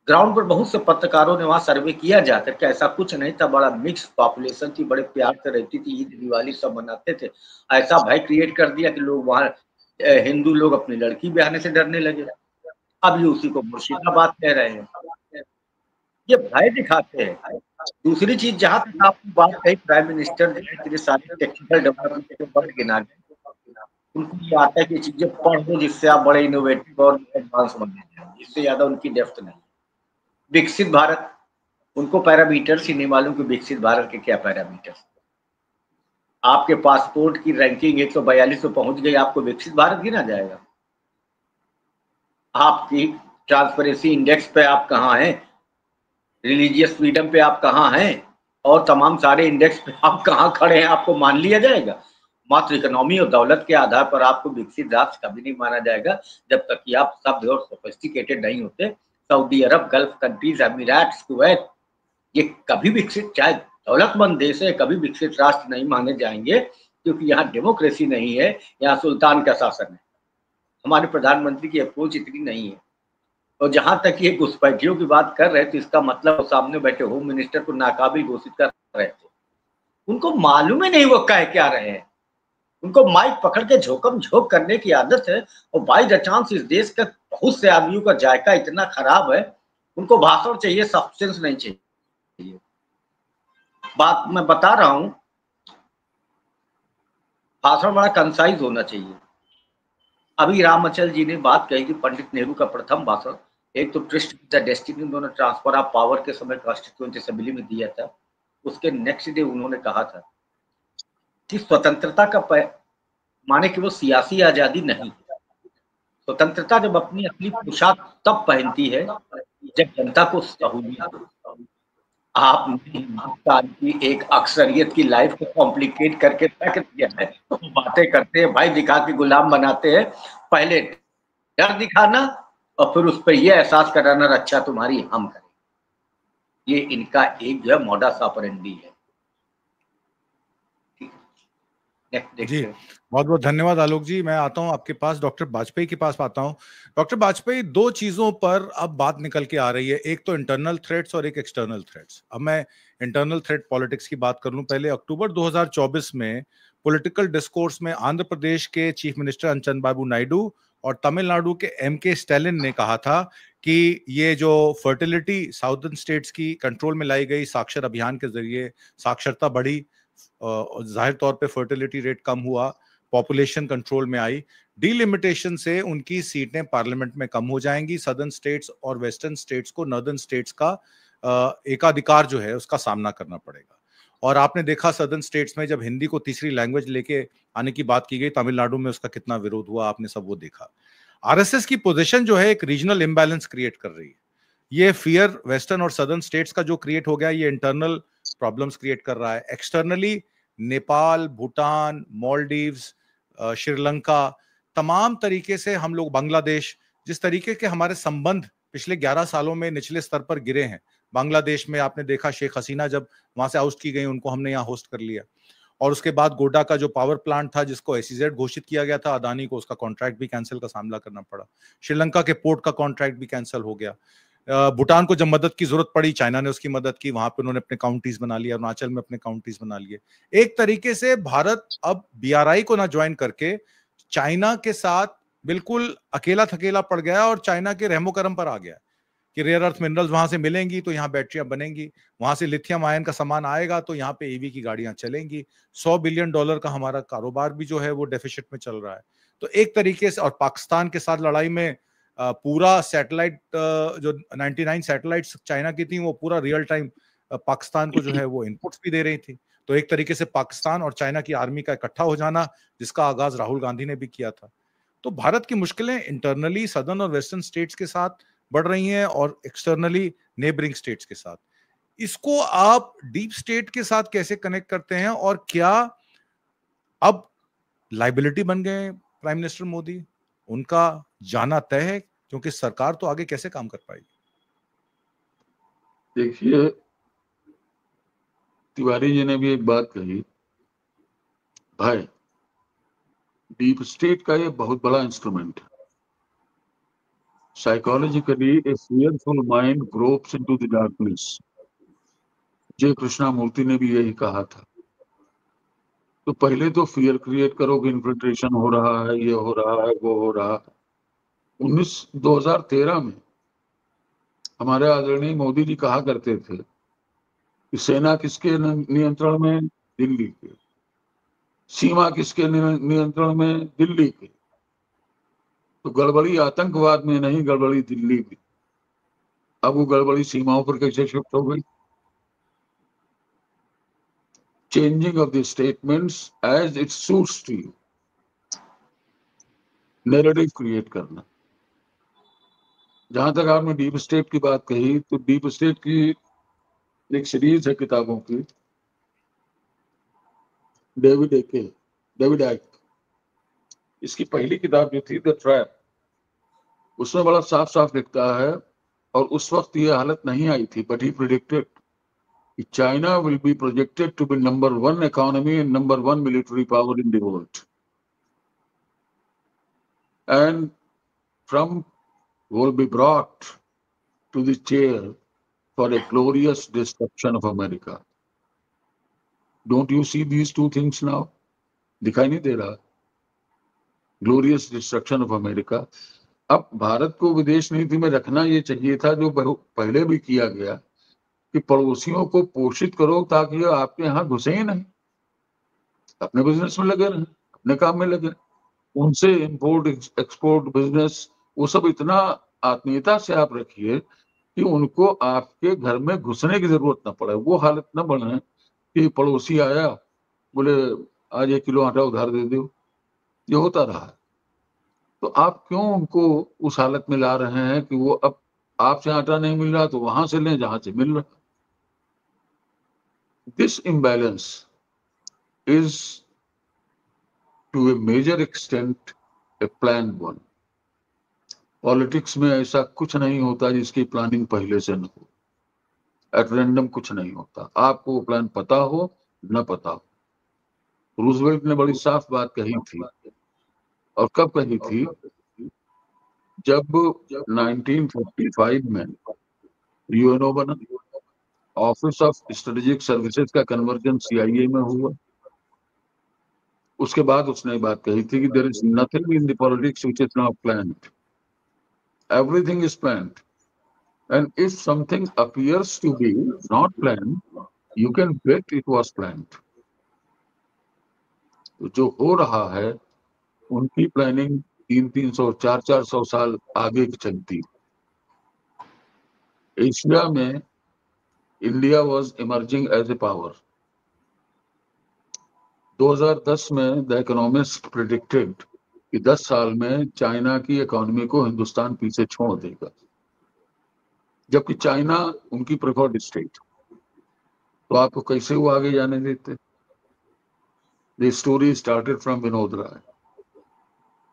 ग्राउंड पर बहुत से पत्रकारों ने वहां सर्वे किया जाकर के, ऐसा कुछ नहीं था, बड़ा मिक्स पॉपुलेशन थी, बड़े प्यार से रहती थी, ईद दिवाली सब मनाते थे। ऐसा भय क्रिएट कर दिया कि लोग वहां हिंदू लोग अपनी लड़की ब्याहने से डरने लगे। अब ये उसी को मुर्शिदाबाद कह रहे हैं, ये भय दिखाते हैं। दूसरी चीज, जहां तक आपकी बात कही प्राइम मिनिस्टर इतने सारे टेक्निकल डेवलपमेंट के वर्ड गिना गए, उनको ये आता है कि चीजें पढ़ दो जिससे आप बड़े इनोवेटिव और एडवांस बन जाए, इससे ज्यादा उनकी डेप्थ नहीं। विकसित भारत, उनको पैरामीटर्स ही नहीं मालूम कि विकसित भारत के क्या पैरामीटर्स। आपके पासपोर्ट की रैंकिंग 142 पे पहुंच गई, आपको विकसित भारत गिना जाएगा? आपकी ट्रांसपेरेंसी इंडेक्स पे आप कहाँ हैं, रिलीजियस फ्रीडम पे आप कहाँ हैं, और तमाम सारे इंडेक्स पे आप कहाँ खड़े हैं, आपको मान लिया जाएगा? मात्र इकोनॉमी और दौलत के आधार पर आपको विकसित राष्ट्र कभी नहीं माना जाएगा, जब तक कि आप सभ्य और सोफिस्टिकेटेड नहीं होते। सऊदी अरब, गल्फ कंट्रीज, अमीरात, कुवैत, ये कभी विकसित, चाहे दौलतमंद देश है, कभी विकसित राष्ट्र नहीं माने जाएंगे, क्योंकि यहाँ डेमोक्रेसी नहीं है, यहाँ सुल्तान का शासन है। हमारे प्रधानमंत्री की अप्रोच इतनी नहीं है। और जहां तक ये घुसपैठियों की बात कर रहे थे, इसका मतलब सामने बैठे होम मिनिस्टर को नाकाबिल घोषित कर रहे थे। उनको मालूम ही नहीं वो कह क्या रहे हैं, उनको माइक पकड़ के झोंकम झोंक करने की आदत है। और बाई द चांस इस देश का बहुत से आदमियों का जायका इतना खराब है, उनको भाषण चाहिए, सब्सटेंस नहीं चाहिए। बात मैं बता रहा हूं, भाषण बड़ा कंसाइज होना चाहिए। अभी राम अचल जी ने बात कही कि पंडित नेहरू का प्रथम भाषण एक तो ट्रस्ट द डेस्टिनी उन्होंने ट्रांसफर ऑफ पावर के समय कॉन्स्टिट्यूएंट असेंबली में दिया था। उसके नेक्स्ट डे उन्होंने कहा था कि स्वतंत्रता का माने कि वो सियासी आजादी नहीं, स्वतंत्रता जब अपनी असली पोशाक तब पहनती है जब जनता को सहूलियत हो। आपने हिंदुस्तान की एक अक्सरियत की लाइफ को कॉम्प्लिकेट करके रख दिया है। तो बातें करते हैं भाई, दिखा के गुलाम बनाते हैं। पहले डर दिखाना और फिर उस पर यह एहसास कराना रक्षा तुम्हारी हम करें। ये इनका एक जो है मोडास ऑपरेंडी है। जी, बहुत बहुत धन्यवाद आलोक जी। मैं आता हूं आपके पास, डॉक्टर वाजपेयी के पास आता हूं। डॉक्टर वाजपेयी, दो चीजों पर अब बात निकल के आ रही है, एक तो इंटरनल थ्रेट्स और एक एक्सटर्नल थ्रेट्स। अब मैं इंटरनल थ्रेट पॉलिटिक्स की बात कर लूं। पहले अक्टूबर 2024 में पॉलिटिकल डिस्कोर्स में आंध्र प्रदेश के चीफ मिनिस्टर चंद्रबाबू नायडू और तमिलनाडु के एमके स्टैलिन ने कहा था कि ये जो फर्टिलिटी साउदर्न स्टेट्स की कंट्रोल में लाई गई साक्षर अभियान के जरिए साक्षरता बढ़ी, जाहिर तौर पे फर्टिलिटी रेट कम हुआ, पॉपुलेशन कंट्रोल में आई, डीलिमिटेशन से उनकी सीटें पार्लियामेंट में कम हो जाएंगी, सदर्न स्टेट्स और वेस्टर्न स्टेट्स को नॉर्दर्न स्टेट्स का एकाधिकार जो है उसका सामना करना पड़ेगा। और आपने देखा सदर्न स्टेट्स में जब हिंदी को तीसरी लैंग्वेज लेके आने की बात की गई, तमिलनाडु में उसका कितना विरोध हुआ, आपने सब वो देखा। आरएसएस की पोजीशन जो है एक रीजनल इम्बैलेंस क्रिएट कर रही है। ये फियर वेस्टर्न और सदर्न स्टेट्स का जो क्रिएट हो गया, ये इंटरनल प्रॉब्लम्स क्रिएट कर रहा है। एक्सटर्नली नेपाल, भूटान, मालदीव्स, श्रीलंका, तमाम तरीके से हम लोग, बांग्लादेश, जिस तरीके के हमारे संबंध पिछले 11 सालों में निचले स्तर पर गिरे हैं। बांग्लादेश में आपने देखा शेख हसीना जब वहां से आउट की गई, उनको हमने यहाँ होस्ट कर लिया। और उसके बाद गोड्डा का जो पावर प्लांट था जिसको एसईजेड घोषित किया गया था अदानी को, उसका कॉन्ट्रैक्ट भी कैंसिल का सामना करना पड़ा। श्रीलंका के पोर्ट का कॉन्ट्रैक्ट भी कैंसिल हो गया। भूटान को जब मदद की जरूरत पड़ी, चाइना ने उसकी मदद की, वहां पे उन्होंने अपने काउंटीज बना लिया, अरुणाचल में अपने काउंटीज बना लिए। एक तरीके से भारत अब बीआरआई को ना ज्वाइन करके चाइना के साथ बिल्कुल अकेला थकेला पड़ गया और चाइना के रहमो करम पर आ गया कि रेयर अर्थ मिनरल्स वहां से मिलेंगी तो यहाँ बैटरियां बनेंगी, वहां से लिथियम आयन का सामान आएगा तो यहाँ पे ईवी की गाड़ियां चलेंगी। $100 बिलियन का हमारा कारोबार भी जो है वो डेफिसिट में चल रहा है। तो एक तरीके से, और पाकिस्तान के साथ लड़ाई में पूरा सैटेलाइट जो 99 सैटेलाइट्स चाइना की थी, वो पूरा रियल टाइम पाकिस्तान को जो है वो इनपुट्स भी दे रही थी। तो एक तरीके से पाकिस्तान और चाइना की आर्मी का इकट्ठा हो जाना, जिसका आगाज राहुल गांधी ने भी किया था। तो भारत की मुश्किलें इंटरनली सदर्न और वेस्टर्न स्टेट्स के साथ बढ़ रही हैं और एक्सटर्नली नेबरिंग स्टेट्स के साथ। इसको आप डीप स्टेट के साथ कैसे कनेक्ट करते हैं, और क्या अब लाइबिलिटी बन गए प्राइम मिनिस्टर मोदी, उनका जाना तय है, क्योंकि सरकार तो आगे कैसे काम कर पाएगी? देखिए, तिवारी जी ने भी एक बात कही, भाई डीप स्टेट का ये बहुत बड़ा इंस्ट्रूमेंट है। Psychologically A fearful mind gropes into the darkness. जय कृष्णामूर्ति ने भी यही कहा था। तो पहले तो फियर क्रिएट करो कि इन्फिल्ट्रेशन हो रहा है, ये हो रहा है, वो हो रहा है। 2013 में हमारे आदरणीय मोदी जी कहा करते थे कि सेना किसके नियंत्रण में? दिल्ली के। सीमा किसके नियंत्रण में? दिल्ली के। तो गड़बड़ी आतंकवाद में नहीं, गड़बड़ी दिल्ली में। अब वो गड़बड़ी सीमाओं पर कैसे शिफ्ट हो गई? Changing of the statements as it suits to you, narrative create करना। जहां तक आपने डीप स्टेट की बात कही, तो डीप स्टेट की एक सीरीज है किताबों की, डेविड आइक। इसकी पहली किताब जो थी द ट्रैप, उसमें बड़ा साफ साफ लिखता है, और उस वक्त ये हालत नहीं आई थी, बट ही प्रेडिक्टेड कि China will be projected to be number 1 economy and number 1 military power in the world, and Trump will be brought to the chair for a glorious destruction of America. Don't you see these two things now? दिखाई नहीं दे रहा? Glorious destruction of America. अब भारत को विदेश नीति में रखना ये चाहिए था, जो पहले भी किया गया, कि पड़ोसियों को पोषित करो ताकि आपके यहाँ घुसे ही नहीं, अपने बिजनेस में लगे रहें, अपने काम में लगे, उनसे इंपोर्ट एक्सपोर्ट बिजनेस वो सब इतना आत्मीयता से आप रखिए कि उनको आपके घर में घुसने की जरूरत ना पड़े, वो हालत ना बने कि पड़ोसी आया बोले आज 1 किलो आटा उधार दे दो, ये होता रहा। तो आप क्यों उनको उस हालत में ला रहे हैं कि वो अब आपसे आटा नहीं मिल रहा तो वहां से लें जहां से मिल रहा। This imbalance is to a major extent a plan one. Politics में ऐसा कुछ नहीं होता जिसकी प्लानिंग पहले से न हो, एट रैंडम कुछ नहीं होता, आपको वो प्लान पता हो न पता हो। रूजवेल्ट ने बड़ी साफ बात कही थी, और कब कही थी, जब 1945 में यूएनओ बना, ऑफिस ऑफ स्ट्रेटेजिक सर्विसेज का कन्वर्जन सीआईए में हुआ, उसके बाद उसने बात कही थी कि there is nothing in the politics which is not planned, everything is planned, and if something appears to be not planned you can bet it was planned. तो जो हो रहा है उनकी प्लानिंग 300, 400 साल आगे की चलती। एशिया में India was emerging as a power. 2010 में द इकोनॉमिस्ट प्रेडिक्टेड कि 10 साल में चाइना की इकोनॉमी को हिंदुस्तान पीछे छोड़ देगा, जबकि चाइना उनकी प्रेफर्ड स्टेट। तो आपको कैसे वो आगे जाने देते? The story started from Vinod Rai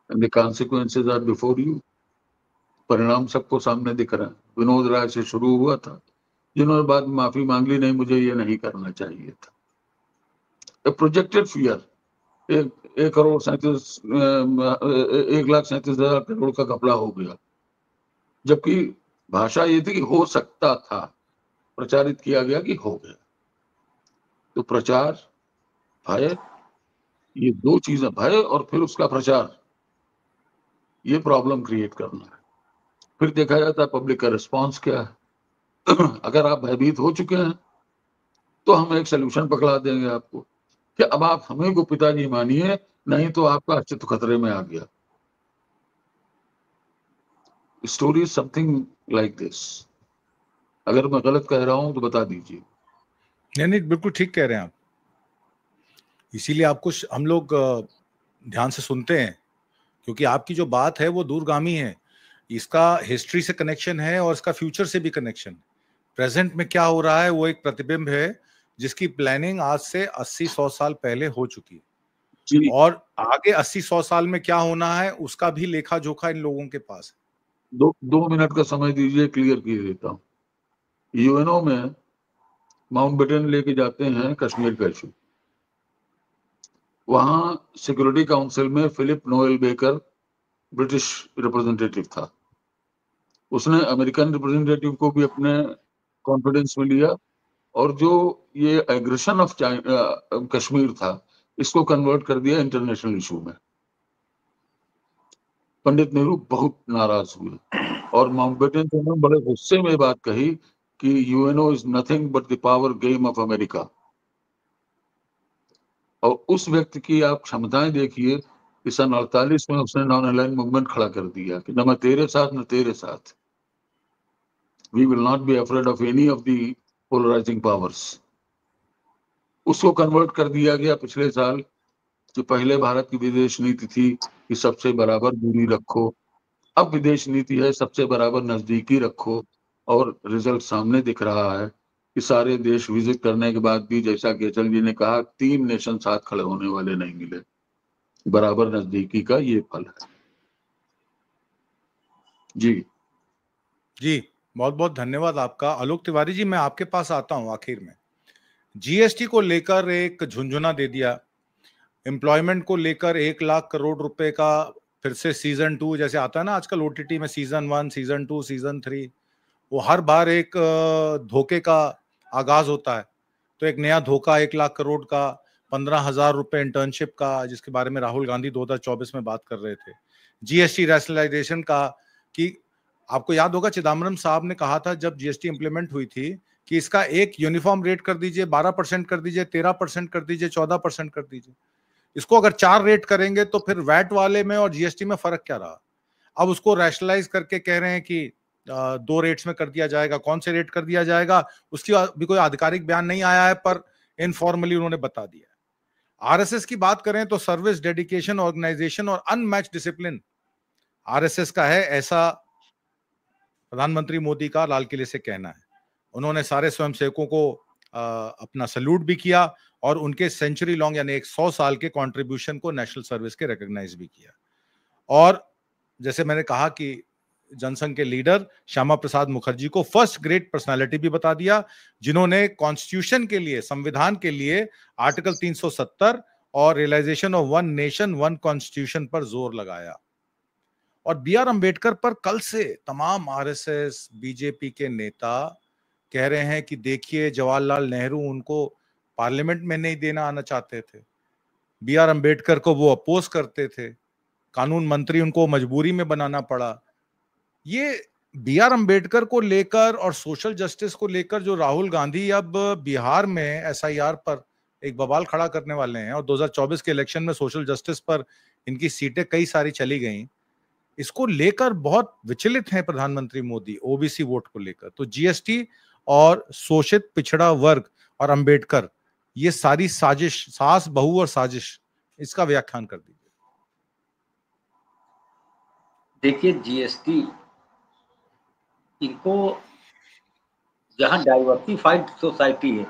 and the consequences are before you. परिणाम सबको सामने दिख रहा है। विनोद राय से शुरू हुआ था, जिन्होंने बाद में माफी मांग ली, नहीं मुझे ये नहीं करना चाहिए था। ए प्रोजेक्टेड फियर, 1,37,000 करोड़ का घपला हो गया, जबकि भाषा ये थी कि हो सकता था, प्रचारित किया गया कि हो गया। तो प्रचार, भय, ये दो चीजें, भय और फिर उसका प्रचार, ये प्रॉब्लम क्रिएट करना है। फिर देखा जाता है पब्लिक का रिस्पॉन्स क्या है। अगर आप भयभीत हो चुके हैं तो हम एक सोल्यूशन पकड़ा देंगे आपको कि अब आप हमें को पिताजी मानिए, नहीं तो आपका अस्तित्व खतरे में आ गया। Story is something like this. अगर मैं गलत कह रहा हूं तो बता दीजिए। नहीं, बिल्कुल ठीक कह रहे हैं आप। इसीलिए आपको हम लोग ध्यान से सुनते हैं, क्योंकि आपकी जो बात है वो दूरगामी है। इसका हिस्ट्री से कनेक्शन है और इसका फ्यूचर से भी कनेक्शन। प्रेजेंट में क्या हो रहा है वो एक प्रतिबिंब है जिसकी प्लानिंग आज से 80-100 साल पहले हो चुकी है, और आगे 80-100 साल में क्या होना है उसका भी लेखा जोखा इन लोगों के पास है। 2 मिनट का समय दीजिए, क्लियर किए देता हूँ। यूएनओ में माउंटबेटन लेके जाते हैं कश्मीर का इशू। वहां सिक्योरिटी काउंसिल में Philip Noel Baker British representative था। उसने अमेरिकन रिप्रेजेंटेटिव को भी अपने कॉन्फिडेंस में लिया, और जो ये एग्रेशन ऑफ कश्मीर था इसको कन्वर्ट कर दिया इंटरनेशनल इशू में। पंडित नेहरू बहुत नाराज हुए और माउंटबेटन ने बड़े गुस्से में बात कही कि UNO is nothing but the power game of America. और उस व्यक्ति की आप क्षमताएं देखिए कि सन 48 में उसने नॉन अलाइंड मूवमेंट खड़ा कर दिया कि न मैं तेरे साथ न तेरे साथ, we will not be afraid of any of the polarising powers. उसको कन्वर्ट कर दिया गया पिछले साल। जो पहले भारत की विदेश नीति थी कि सबसे बराबर दूरी रखो, अब विदेश नीति है सबसे बराबर नजदीकी रखो। और रिजल्ट सामने दिख रहा है कि सारे देश विजिट करने के बाद भी, जैसा कि अचल जी ने कहा, 3 नेशन साथ खड़े होने वाले नहीं मिले। बराबर नजदीकी का ये फल है। जी बहुत बहुत धन्यवाद आपका। आलोक तिवारी जी, मैं आपके पास आता हूं। आखिर में जीएसटी को लेकर एक झुंझुना दे दिया, एम्प्लॉयमेंट को लेकर 1 लाख करोड़ रुपए का फिर से सीजन 2 जैसे आता है ना आजकल ओटीटी में, सीजन 1, सीजन 2, सीजन 3, वो हर बार एक धोखे का आगाज होता है। तो एक नया धोखा 1 लाख करोड़ का, 15,000 रुपए इंटर्नशिप का, जिसके बारे में राहुल गांधी 2024 में बात कर रहे थे। जीएसटी रैशनलाइजेशन का, कि आपको याद होगा चिदम्बरम साहब ने कहा था जब जीएसटी इंप्लीमेंट हुई थी कि इसका एक यूनिफॉर्म रेट कर दीजिए, 12% कर दीजिए, 13% कर दीजिए, 14% कर दीजिए। इसको अगर 4 रेट करेंगे तो फिर वैट वाले में और जीएसटी में फर्क क्या रहा? अब उसको रैशनलाइज करके कह रहे हैं कि 2 रेट्स में कर दिया जाएगा। कौन से रेट कर दिया जाएगा उसकी भी कोई आधिकारिक बयान नहीं आया है, पर इनफॉर्मली उन्होंने बता दिया है। आरएसएस की बात करें तो सर्विस, डेडिकेशन, ऑर्गेनाइजेशन और अनमैच डिसिप्लिन आरएसएस का है, ऐसा प्रधानमंत्री मोदी का लाल किले से कहना है। उन्होंने सारे स्वयंसेवकों को अपना सैल्यूट भी किया और उनके सेंचुरी लॉन्ग यानी 100 साल के कंट्रीब्यूशन को नेशनल सर्विस के रिकॉग्नाइज भी किया। और जैसे मैंने कहा कि जनसंघ के लीडर श्यामा प्रसाद मुखर्जी को फर्स्ट ग्रेट पर्सनालिटी भी बता दिया, जिन्होंने कॉन्स्टिट्यूशन के लिए, संविधान के लिए आर्टिकल 370 और realisation of one nation one constitution पर जोर लगाया। और बी आर अम्बेडकर पर कल से तमाम आरएसएस, बीजेपी के नेता कह रहे हैं कि देखिए जवाहरलाल नेहरू उनको पार्लियामेंट में नहीं देना आना चाहते थे, बी आर अम्बेडकर को वो अपोज करते थे, कानून मंत्री उनको मजबूरी में बनाना पड़ा। ये बी आर अम्बेडकर को लेकर और सोशल जस्टिस को लेकर जो राहुल गांधी अब बिहार में एसआईआर पर एक बवाल खड़ा करने वाले हैं, और 2024 के इलेक्शन में सोशल जस्टिस पर इनकी सीटें कई सारी चली गई, इसको लेकर बहुत विचलित हैं प्रधानमंत्री मोदी ओबीसी वोट को लेकर। तो जीएसटी और शोषित पिछड़ा वर्ग और अंबेडकर, ये सारी साजिश, सास बहू और साजिश, इसका व्याख्यान कर दीजिए। देखिए जीएसटी, इनको जहां डाइवर्सिफाइड सोसाइटी है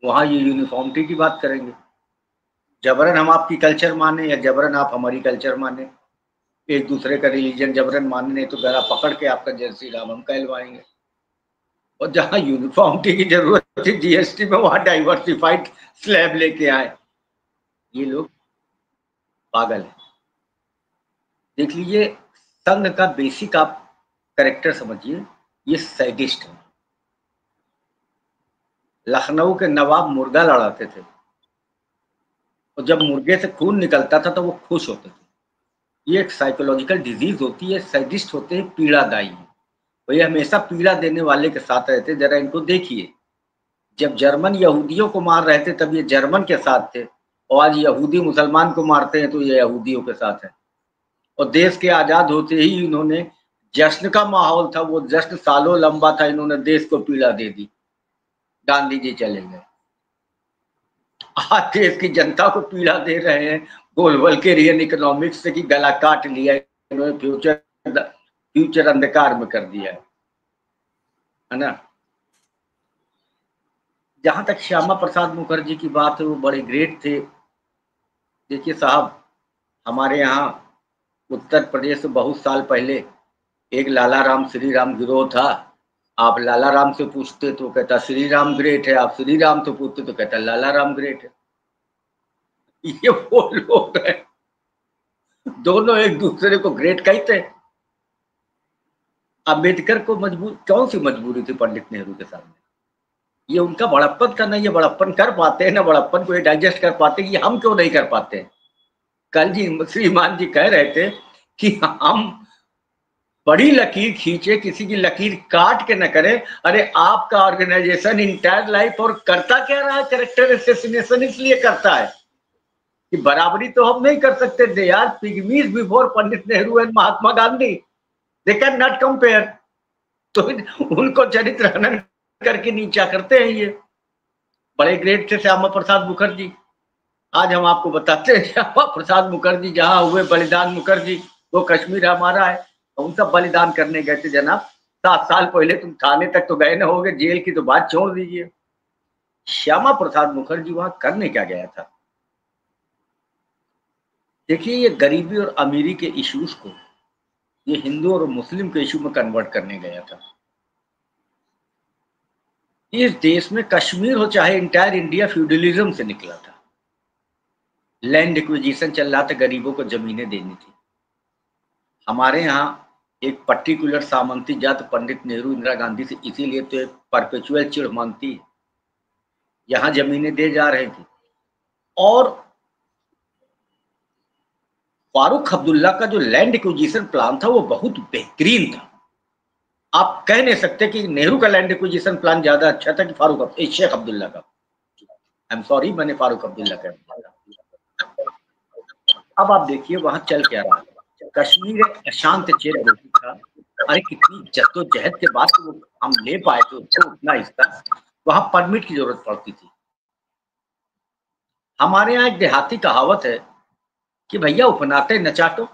वहां ये यूनिफॉर्मिटी की बात करेंगे। जबरन हम आपकी कल्चर माने या जबरन आप हमारी कल्चर माने, एक दूसरे का रिलीजन जबरन माने, नहीं तो गला पकड़ के आपका जय श्री राम हम कहलवाएंगे। और जहां यूनिफॉर्मिटी की जरूरत थी जीएसटी में, वहां डाइवर्सिफाइड स्लैब लेके आए। ये लोग पागल है। देख लीजिए, संघ का बेसिक आप कैरेक्टर समझिए, ये सैडिस्ट है। लखनऊ के नवाब मुर्गा लड़ाते थे, और जब मुर्गे से खून निकलता था तो वो खुश होते थे। ये एक साइकोलॉजिकल डिजीज होती है। सैडिस्ट होते हैं पीड़ादायी, वो ये हमेशा पीड़ा देने वाले के साथ रहते। जरा इनको देखिए, जब जर्मन यहूदियों को मार रहे थे तब ये जर्मन के साथ थे, और आज यहूदी मुसलमान को मारते हैं तो ये यहूदियों के साथ है। और देश के आजाद होते ही इन्होंने, जश्न का माहौल था, वो जश्न सालों लंबा था, इन्होंने देश को पीड़ा दे दी। गांधी जी चले गए, आज देश की जनता को पीड़ा दे रहे हैं बोलवल्केरियन इकोनॉमिक्स से कि गला काट लिया, इन्होंने फ्यूचर अंधकार में कर दिया है ना। जहां तक श्यामा प्रसाद मुखर्जी की बात है, वो बड़े ग्रेट थे। देखिए साहब, हमारे यहाँ उत्तर प्रदेश से बहुत साल पहले एक लाला राम श्री राम गिरोह था। आप लाला राम से पूछते तो कहता श्री राम ग्रेट है, आप श्री राम से पूछते तो कहता लाला राम ग्रेट है। ये वो लोग हैं, दोनों एक दूसरे को ग्रेट कहते हैं। अम्बेडकर को कौन सी मजबूरी थी पंडित नेहरू के सामने? ये उनका बड़प्पन का नहीं, ये बड़प्पन कर पाते हैं ना, बड़प्पन को ये डाइजेस्ट कर पाते हैं, ये हम क्यों नहीं कर पाते हैं? कल जी श्रीमान जी कह रहे थे कि हम बड़ी लकीर खींचे, किसी की लकीर काट के न करें। अरे आपका ऑर्गेनाइजेशन इंटायर लाइफ और करता क्या रहा है? कैरेक्टर एसेसिनेशन इसलिए करता है कि बराबरी तो हम नहीं कर सकते। They are pygmies before Pandit Nehru and Mahatma Gandhi, they can not compare. तो उनको चरित्र हनन करके नीचा करते हैं। ये बड़े ग्रेट थे श्यामा प्रसाद मुखर्जी। आज हम आपको बताते हैं, श्यामा प्रसाद मुखर्जी जहां हुए बलिदान मुखर्जी, वो कश्मीर हमारा है। हम सब बलिदान करने गए थे जनाब। 7 साल पहले तुम थाने तक तो गए न होगे, जेल की तो बात छोड़ दीजिए। श्यामा प्रसाद मुखर्जी वहां करने क्या गया था? देखिए, ये गरीबी और अमीरी के इश्यूज को ये हिंदू और मुस्लिम के इशू में कन्वर्ट करने गया था। इस देश में कश्मीर हो चाहे इंटायर इंडिया फ्यूडलिज्म से निकला था। लैंड एक्विजिशन चल रहा था, गरीबों को जमीनें देनी थी। हमारे यहाँ एक पर्टिकुलर सामंती जात पंडित नेहरू इंदिरा गांधी से इसीलिए तो एक परपेचुअल चिढ़ मानती है, यहाँ जमीनें दे जा रहे थे। और फारूक अब्दुल्ला का जो लैंड एक्विजिशन प्लान था वो बहुत बेहतरीन था। आप कह नहीं सकते कि नेहरू का लैंड एक्विजिशन प्लान ज्यादा अच्छा था कि शेख अब्दुल्ला का। आई एम सॉरी, मैंने फारूक अब्दुल्ला कह दिया। अब आप देखिए वहां चल क्या रहा है। कश्मीर एक अशांत क्षेत्र था। अरे कितनी जद्दोजहद के बाद तो हम ले पाए थे उसको उतना हिस्सा। वहां परमिट की जरूरत पड़ती थी। हमारे यहाँ एक देहाती कहावत है कि भैया उफनाते न चाटो।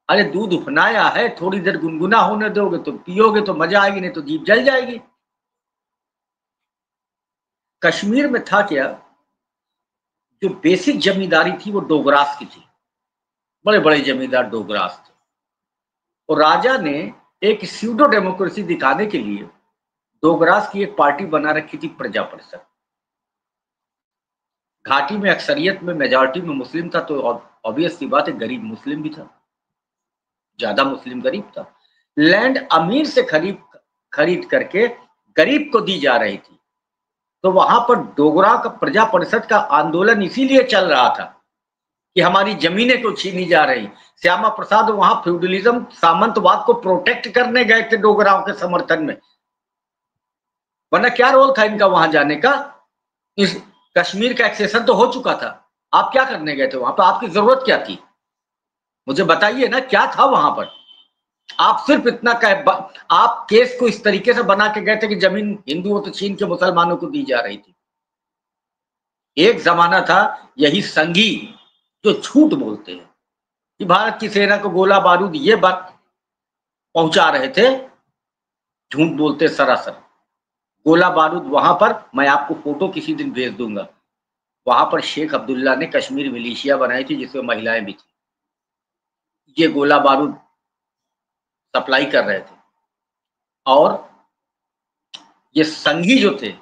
अरे दूध उफनाया है, थोड़ी देर गुनगुना होने दोगे तो पियोगे तो मजा आएगी, नहीं तो जीभ जल जाएगी। कश्मीर में था क्या, जो बेसिक जमींदारी थी वो डोगरास की थी। बड़े बड़े जमींदार डोगरास थे। और राजा ने एक स्यूडो डेमोक्रेसी दिखाने के लिए डोगरास की एक पार्टी बना रखी थी, प्रजा परिषद। घाटी में अक्सरियत में मेजॉरिटी में मुस्लिम था, तो ऑब्वियस सी बात है गरीब मुस्लिम भी था, ज्यादा मुस्लिम गरीब था। लैंड अमीर से खरीद करके गरीब को दी जा रही थी। तो वहां पर डोगरा का प्रजा परिषद का आंदोलन इसीलिए चल रहा था कि हमारी जमीनें को छीनी जा रही। श्यामा प्रसाद वहां फ्यूडलिज्म सामंतवाद को प्रोटेक्ट करने गए थे डोगराओं के समर्थन में, वरना क्या रोल था इनका वहां जाने का। इस कश्मीर का एक्सेशन तो हो चुका था, आप क्या करने गए थे वहां पर? आपकी जरूरत क्या थी? मुझे बताइए ना, क्या था वहां पर? आप सिर्फ इतना आप केस को इस तरीके से बना के गए थे कि जमीन हिंदुओं तो छीन के मुसलमानों को दी जा रही थी। एक जमाना था यही संघी जो झूठ बोलते हैं कि भारत की सेना को गोला बारूद ये बात पहुंचा रहे थे, झूठ बोलते सरासर। गोला बारूद वहां पर, मैं आपको फोटो किसी दिन भेज दूंगा, वहां पर शेख अब्दुल्ला ने कश्मीर मिलिशिया बनाई थी जिसमें महिलाएं भी थी। ये गोला बारूद सप्लाई कर रहे थे। और ये संघी जो थे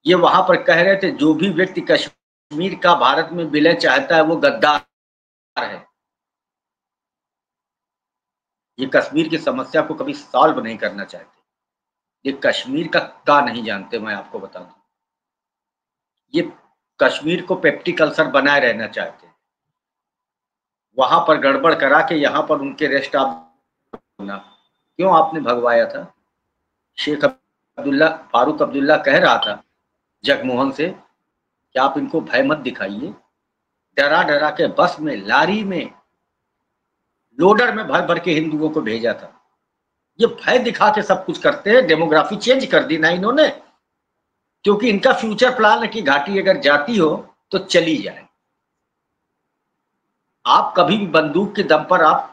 ये वहां पर कह रहे थे जो भी व्यक्ति कश्मीर का भारत में विलय चाहता है वो गद्दार है। ये कश्मीर की समस्या को कभी सॉल्व नहीं करना चाहते। ये कश्मीर का नहीं जानते। मैं आपको बता दूं, ये कश्मीर को पेप्टिक अल्सर बनाए रहना चाहते हैं। वहां पर गड़बड़ करा के यहाँ पर उनके रेस्ट ऑफ क्यों आपने भगवाया था? शेख अब्दुल्ला, फारूक अब्दुल्ला कह रहा था जगमोहन से कि आप इनको भय मत दिखाइए। डरा डरा के बस में, लारी में, लोडर में भर भर के हिंदुओं को भेजा था। ये भय दिखा के सब कुछ करते हैं। डेमोग्राफी चेंज कर दी ना इन्होंने, क्योंकि इनका फ्यूचर प्लान है कि घाटी अगर जाती हो तो चली जाए। आप कभी भी बंदूक के दम पर आप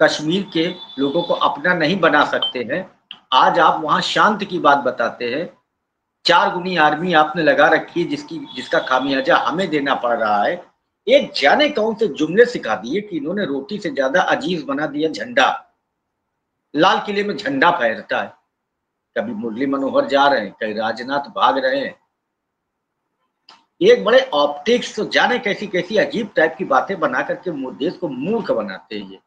कश्मीर के लोगों को अपना नहीं बना सकते हैं। आज आप वहां शांति की बात बताते हैं, 4 गुनी आर्मी आपने लगा रखी है जिसका खामियाजा हमें देना पड़ रहा है। एक जाने कौन से जुमले सिखा दिए कि इन्होंने रोटी से ज्यादा अजीज बना दिया झंडा। लाल किले में झंडा फहरता है, कभी मुरली मनोहर जा रहे हैं, कहीं राजनाथ भाग रहे हैं। एक बड़े ऑप्टिक्स, तो जाने कैसी कैसी अजीब टाइप की बातें बना करके देश को मूर्ख बनाते हैं। ये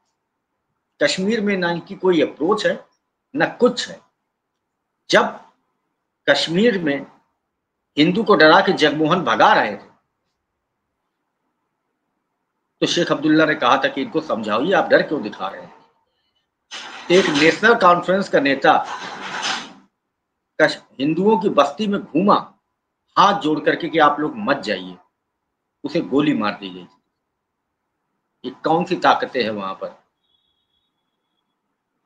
कश्मीर में ना इनकी कोई अप्रोच है ना कुछ है। जब कश्मीर में हिंदू को डरा के जगमोहन भगा रहे थे तो शेख अब्दुल्ला ने कहा था कि इनको समझाइए आप डर क्यों दिखा रहे हैं। एक नेशनल कॉन्फ्रेंस का नेता हिंदुओं की बस्ती में घूमा हाथ जोड़ करके कि आप लोग मत जाइए, उसे गोली मार दी गई थी। ये कौन सी ताकतें हैं वहां पर?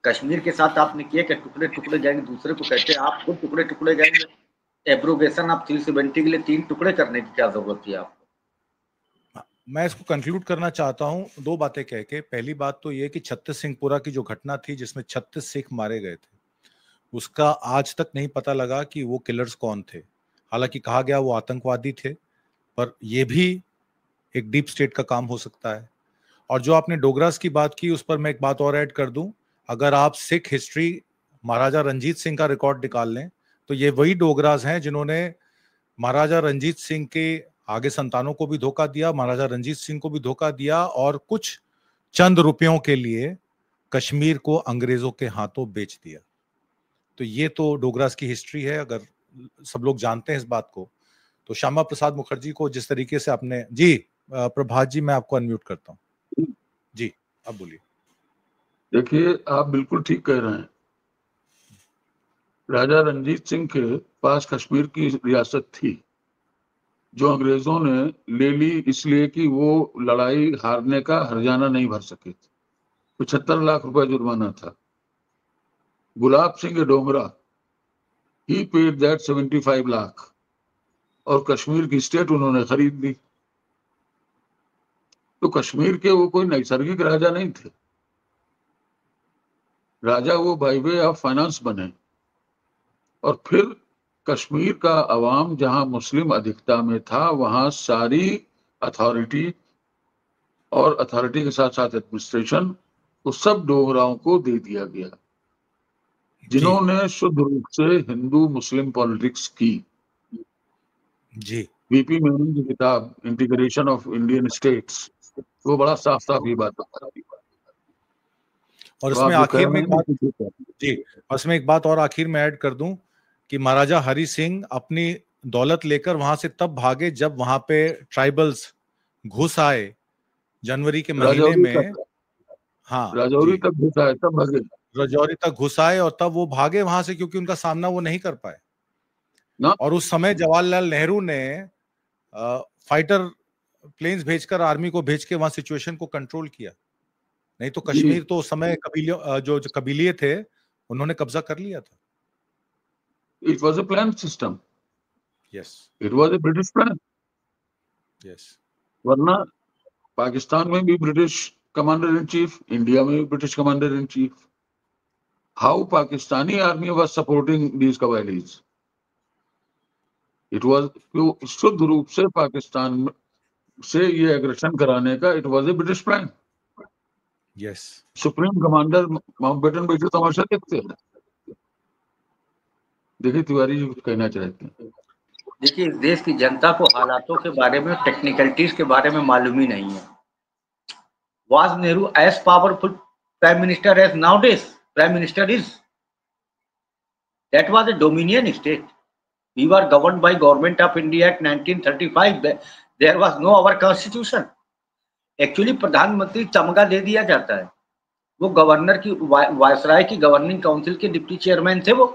कश्मीर के साथ आपने किया कि टुकड़े टुकड़े जाएंगे, दूसरे को कहते हैं आप खुद टुकड़े टुकड़े जाएंगे। एब्रोगेशन आप 370 के लिए 3 टुकड़े करने की क्या जरूरत थी आपको? मैं इसको कंक्लूड करना चाहता हूं 2 बातें कह के। पहली बात तो ये कि 36 सिंहपुरा की जो घटना थी जिसमें 36 सिख मारे गए थे, उसका आज तक नहीं पता लगा कि वो किलर्स कौन थे। हालांकि कहा गया वो आतंकवादी थे, पर यह भी एक डीप स्टेट का काम हो सकता है। और जो आपने डोगरास की बात की उस पर मैं एक बात और ऐड कर दूं, अगर आप सिख हिस्ट्री महाराजा रंजीत सिंह का रिकॉर्ड निकाल लें तो ये वही डोगरास हैं जिन्होंने महाराजा रंजीत सिंह के आगे संतानों को भी धोखा दिया, महाराजा रंजीत सिंह को भी धोखा दिया और कुछ चंद रुपयों के लिए कश्मीर को अंग्रेजों के हाथों बेच दिया। तो ये तो डोगरास की हिस्ट्री है, अगर सब लोग जानते हैं इस बात को। तो श्यामा प्रसाद मुखर्जी को जिस तरीके से आपने, जी प्रभात जी मैं आपको अनम्यूट करता हूँ जी, अब बोलिए। देखिए आप बिल्कुल ठीक कह रहे हैं। राजा रंजीत सिंह के पास कश्मीर की रियासत थी, जो अंग्रेजों ने ले ली इसलिए कि वो लड़ाई हारने का हर्जाना नहीं भर सके थे। 75 लाख रुपए जुर्माना था। गुलाब सिंह डोगरा ही पेड दैट 75 लाख, और कश्मीर की स्टेट उन्होंने खरीद ली। तो कश्मीर के वो कोई नैसर्गिक राजा नहीं थे, राजा वो बाय वे ऑफ फाइनेंस बने। और फिर कश्मीर का अवाम जहां मुस्लिम अधिकता में था, वहां सारी अथॉरिटी और अथॉरिटी के साथ साथ एडमिनिस्ट्रेशन वो सब डोगराओं को दे दिया गया, जिन्होंने शुद्ध रूप से हिंदू मुस्लिम पॉलिटिक्स की। जी वीपी मेनन की किताब इंटीग्रेशन ऑफ इंडियन स्टेट्स, वो बड़ा साफ साफ ये बात बताती है। और तो इसमें आप जो आखिर कह में रहे एक हैं बात, कि ठीक है। जी, और इसमें एक बात और आखिर में ऐड कर दूं कि महाराजा हरि सिंह अपनी दौलत लेकर वहां से तब भागे जब वहां पे ट्राइबल्स घुस आए जनवरी के महीने राजौरी में। तक, हाँ राजौरी जी, तक घुसा है तब भगे राजौरी तक घुस आए और तब वो भागे वहां से क्योंकि उनका सामना वो नहीं कर पाए। ना। और उस समय जवाहरलाल नेहरू ने फाइटर प्लेन्स भेजकर, आर्मी को भेज के वहां सिचुएशन को कंट्रोल किया। नहीं तो जी, कश्मीर तो उस समय कबीलियों जो कबीलिए थे उन्होंने कब्जा कर लिया था। It was a plan system, yes it was a British plan. Yes वरना पाकिस्तान में भी British commander in chief, India में भी British commander in chief. How Pakistani army was supporting these कबाइलीज? इट वाज, शुद्ध रूप से पाकिस्तान से ये एग्रेशन कराने का it was a British plan. Yes supreme commander Mountbatten बैठे तमाशा देखते हैं। देखिए तिवारी जी कुछ कहना चाहते हैं। देखिए, इस देश की जनता को हालातों के बारे में, टेक्निकलिटीज के बारे में मालूम ही नहीं है। Was Nehru as powerful prime minister as nowadays prime minister is? That was a dominion state. We were governed by Government of India Act 1935. There was no our constitution. Actually प्रधानमंत्री तमगा दे दिया जाता है। वो गवर्नर की, viceroy की governing council के deputy chairman थे। वो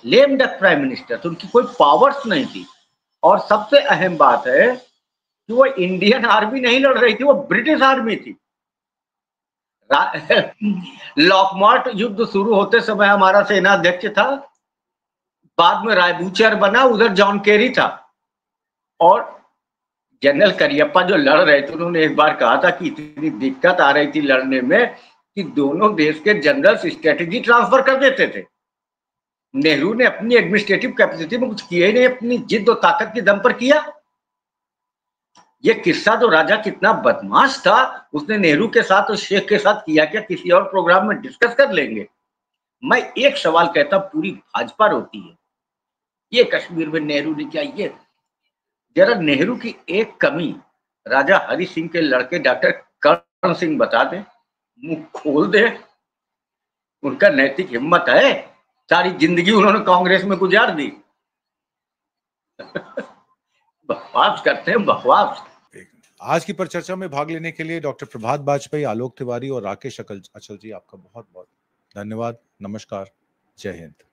लेम डक प्राइम मिनिस्टर, तो उनकी कोई पावर्स नहीं थी। और सबसे अहम बात है कि वो इंडियन आर्मी नहीं लड़ रही थी, वो ब्रिटिश आर्मी थी। लॉकमार्ट युद्ध शुरू होते समय हमारा सेना अध्यक्ष था, बाद में रायबूचर बना, उधर जॉन केरी था। और जनरल करियप्पा जो लड़ रहे थे, उन्होंने एक बार कहा था कि इतनी दिक्कत आ रही थी लड़ने में कि दोनों देश के जनरल्स स्ट्रेटेजी ट्रांसफर कर देते थे। नेहरू ने अपनी एडमिनिस्ट्रेटिव कैपेसिटी में कुछ किया ही नहीं, अपनी जिद और ताकत के दम पर किया। ये किस्सा जो राजा कितना बदमाश था, उसने नेहरू के साथ और शेख के साथ किया क्या, किसी और प्रोग्राम में डिस्कस कर लेंगे। मैं एक सवाल कहता, पूरी भाजपा रोती है ये कश्मीर में नेहरू ने क्या। ये जरा नेहरू की एक कमी राजा हरि सिंह के लड़के डॉक्टर कर्ण सिंह बता दे, मुंह खोल दे। उनका नैतिक हिम्मत है, सारी जिंदगी उन्होंने कांग्रेस में गुजार दी। बकवास करते हैं, बकवास। आज की परिचर्चा में भाग लेने के लिए डॉक्टर प्रभात बाजपेयी, आलोक तिवारी और राकेश अचल जी, आपका बहुत बहुत धन्यवाद। नमस्कार, जय हिंद।